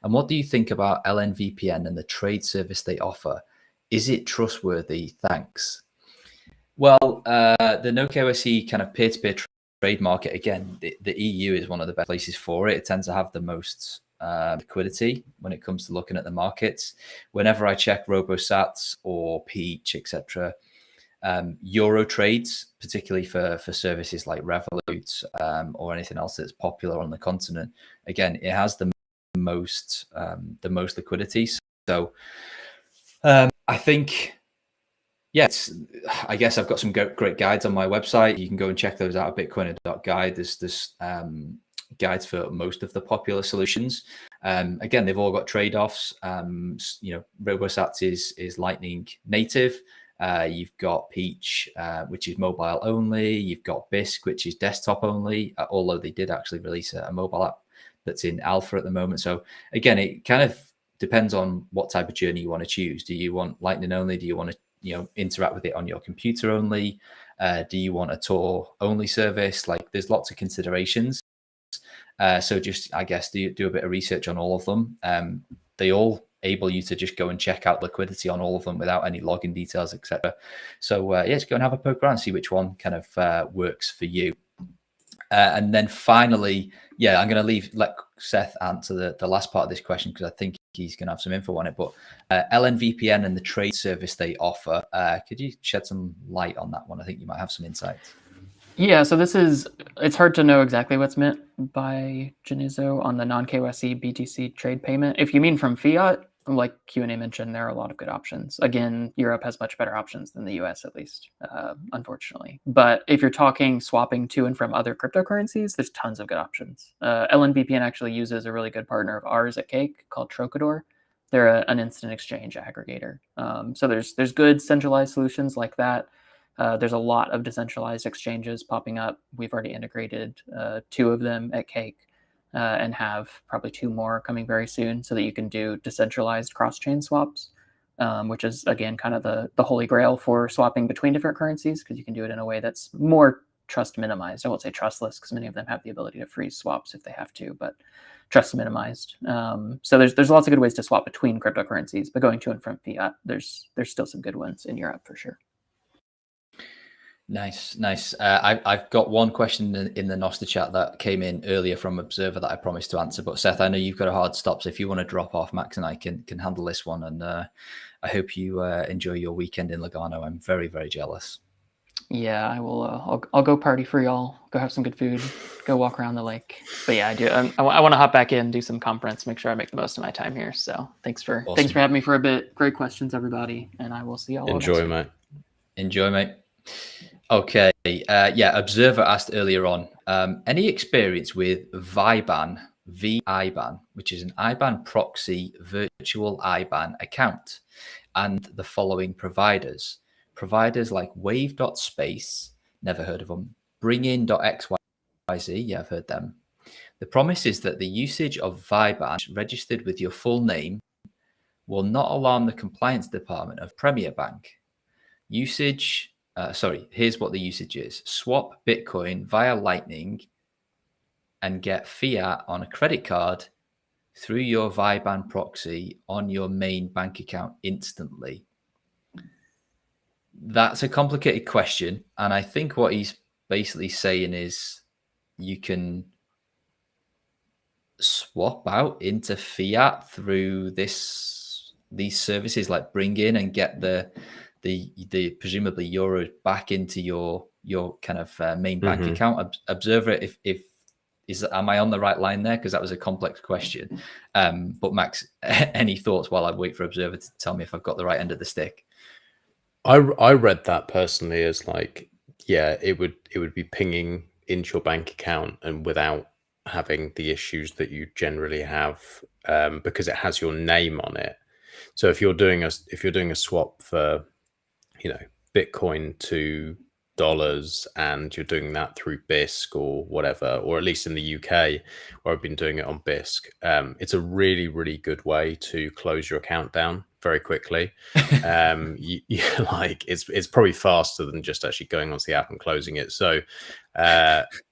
And what do you think about LNVPN and the trade service they offer? Is it trustworthy? Thanks. Well, the no KYC kind of peer-to-peer trade market, again, the EU is one of the best places for it. It tends to have the most liquidity when it comes to looking at the markets. Whenever I check RoboSats or Peach, etc., Euro trades, particularly for services like Revolut or anything else that's popular on the continent, again, it has the most liquidity. So I think, yes, I guess I've got some great guides on my website. You can go and check those out at bitcoiner.guide. There's guides for most of the popular solutions. Again, they've all got trade-offs. RoboSats is Lightning native. You've got Peach, which is mobile only. You've got Bisq, which is desktop only, although they did actually release a mobile app that's in alpha at the moment. So again, it kind of depends on what type of journey you want to choose. Do you want Lightning only? Do you want to interact with it on your computer only? Do you want a Tor only service? Like, there's lots of considerations. So just, I guess, do a bit of research on all of them. They all able you to just go and check out liquidity on all of them without any login details, etc. So just go and have a poke around, see which one kind of works for you. And then finally, I'm going to let Seth answer the last part of this question, because I think he's going to have some info on it. But LNVPN and the trade service they offer, could you shed some light on that one? I think you might have some insights. Yeah, so it's hard to know exactly what's meant by Genizo on the non-KYC BTC trade payment. If you mean from fiat, like Q&A mentioned, there are a lot of good options. Again, Europe has much better options than the US, at least, unfortunately. But if you're talking swapping to and from other cryptocurrencies, there's tons of good options. LNVPN actually uses a really good partner of ours at Cake called Trocador. They're an instant exchange aggregator. So there's good centralized solutions like that. There's a lot of decentralized exchanges popping up. We've already integrated 2 of them at Cake and have probably 2 more coming very soon, so that you can do decentralized cross-chain swaps, which is, again, kind of the holy grail for swapping between different currencies, because you can do it in a way that's more trust minimized. I won't say trustless, because many of them have the ability to freeze swaps if they have to, but trust minimized. So there's lots of good ways to swap between cryptocurrencies, but going to and from fiat, there's still some good ones in Europe for sure. Nice. I've got one question in the Nostr chat that came in earlier from Observer that I promised to answer. But Seth, I know you've got a hard stop, so if you want to drop off, Max and I can handle this one. And I hope you enjoy your weekend in Lugano. I'm very, very jealous. Yeah, I will. I'll go party for y'all. Go have some good food. Go walk around the lake. But yeah, I do. I want to hop back in, do some conference, make sure I make the most of my time here. So thanks for having me for a bit. Great questions, everybody, and I will see y'all. Enjoy, mate. Enjoy, mate. Okay. Observer asked earlier on, any experience with VIBAN, which is an IBAN proxy virtual IBAN account, and the following providers like wave.space, never heard of them, bringin.xyz, I've heard them. The promise is that the usage of VIBAN registered with your full name will not alarm the compliance department of Premier Bank. Here's what the usage is. Swap Bitcoin via Lightning and get fiat on a credit card through your VIBAN proxy on your main bank account instantly. That's a complicated question. And I think what he's basically saying is you can swap out into fiat through these services like Bring In and get the presumably euros back into your kind of main bank account. Observer, am I on the right line there? Because that was a complex question. But Max, any thoughts while I wait for Observer to tell me if I've got the right end of the stick? I read that personally as like, it would be pinging into your bank account and without having the issues that you generally have, because it has your name on it. So if you're doing a swap for, Bitcoin to dollars and you're doing that through BISC or whatever, or at least in the UK where I've been doing it on BISC, it's a really, really good way to close your account down very quickly. Like it's probably faster than just actually going onto the app and closing it. So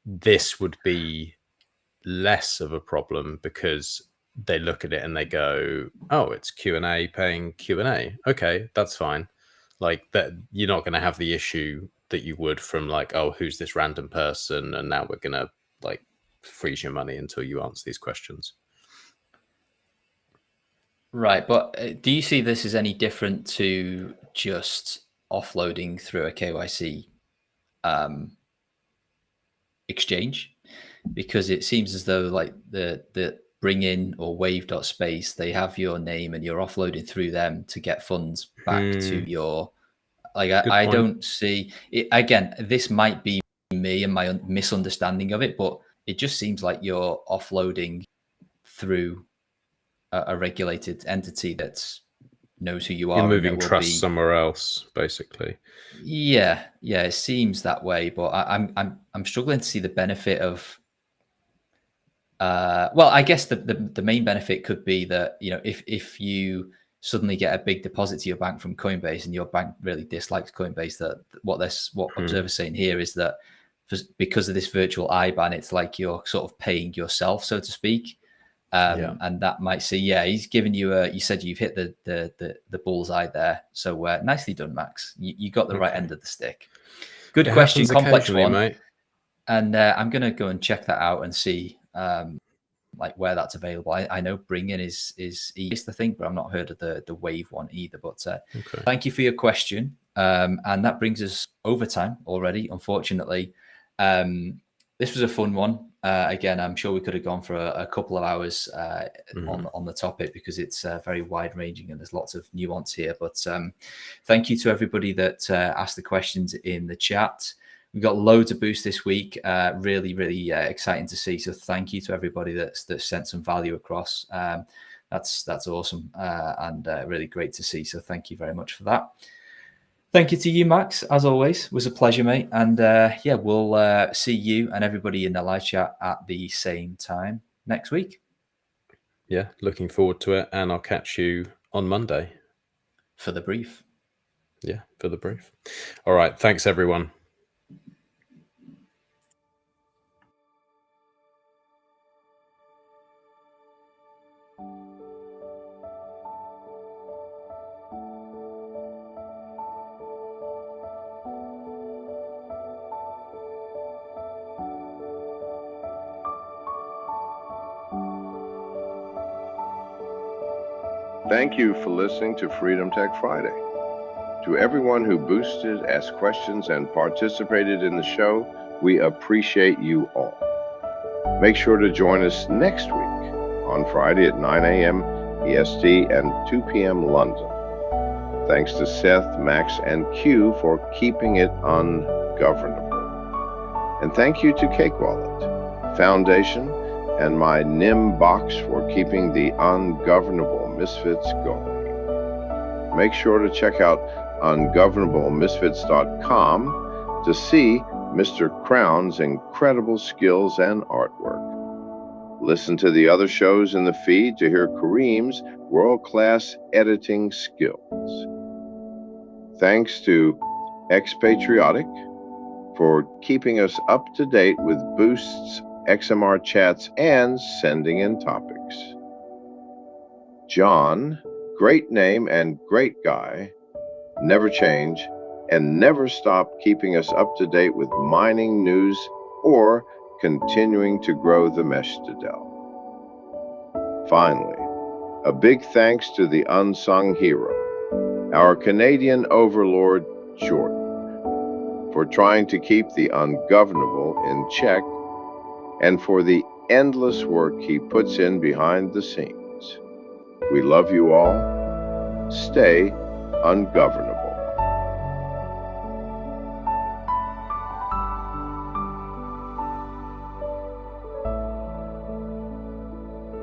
this would be less of a problem because they look at it and they go, oh, it's Q&A paying Q&A. Okay, that's fine. Like that, you're not going to have the issue that you would from like, oh, who's this random person? And now we're going to like freeze your money until you answer these questions. Right. But do you see this as any different to just offloading through a KYC exchange? Because it seems as though like the Bring In or Wave.space, they have your name and you're offloading through them to get funds back to your, like, I don't see it. Again, this might be me and my misunderstanding of it, but it just seems like you're offloading through a regulated entity that knows who you are. You're moving trust somewhere else, basically. Yeah, it seems that way, but I'm struggling to see the benefit of. Well, I guess the main benefit could be that, you know, if you suddenly get a big deposit to your bank from Coinbase and your bank really dislikes Coinbase, that what observers saying here is that because of this virtual IBAN, it's like you're sort of paying yourself, so to speak. And that might say, he's giving you you said you've hit the bullseye there. So nicely done, Max. You got the right end of the stick. Good question, complex one. Mate. And I'm going to go and check that out and see like where that's available. I know Bring In is the thing, but I've not heard of the Wave one either. But thank you for your question. And that brings us overtime already, unfortunately. This was a fun one. Again, I'm sure we could have gone for a couple of hours on the topic because it's very wide ranging and there's lots of nuance here. But thank you to everybody that asked the questions in the chat. We've got loads of boosts this week. Really, really exciting to see. So thank you to everybody that's sent some value across. That's awesome and really great to see. So thank you very much for that. Thank you to you, Max. As always, it was a pleasure, mate. And we'll see you and everybody in the live chat at the same time next week. Yeah, looking forward to it. And I'll catch you on Monday. For the brief. Yeah, for the brief. All right. Thanks, everyone. Thank you for listening to Freedom Tech Friday. To everyone who boosted, asked questions, and participated in the show, we appreciate you all. Make sure to join us next week on Friday at 9 a.m. EST and 2 p.m. London. Thanks to Seth, Max, and Q for keeping it ungovernable. And thank you to Cake Wallet, Foundation, and my NIM box for keeping the ungovernable misfits going. Make sure to check out ungovernablemisfits.com to see Mr. Crown's incredible skills and artwork. Listen to the other shows in the feed to hear Kareem's world-class editing skills. Thanks to Expatriotic for keeping us up to date with boosts, XMR chats, and sending in topics. John, great name and great guy, never change, and never stop keeping us up to date with mining news or continuing to grow the mesh to Dell. Finally, a big thanks to the unsung hero, our Canadian overlord, Jordan, for trying to keep the ungovernable in check and for the endless work he puts in behind the scenes. We love you all. Stay ungovernable.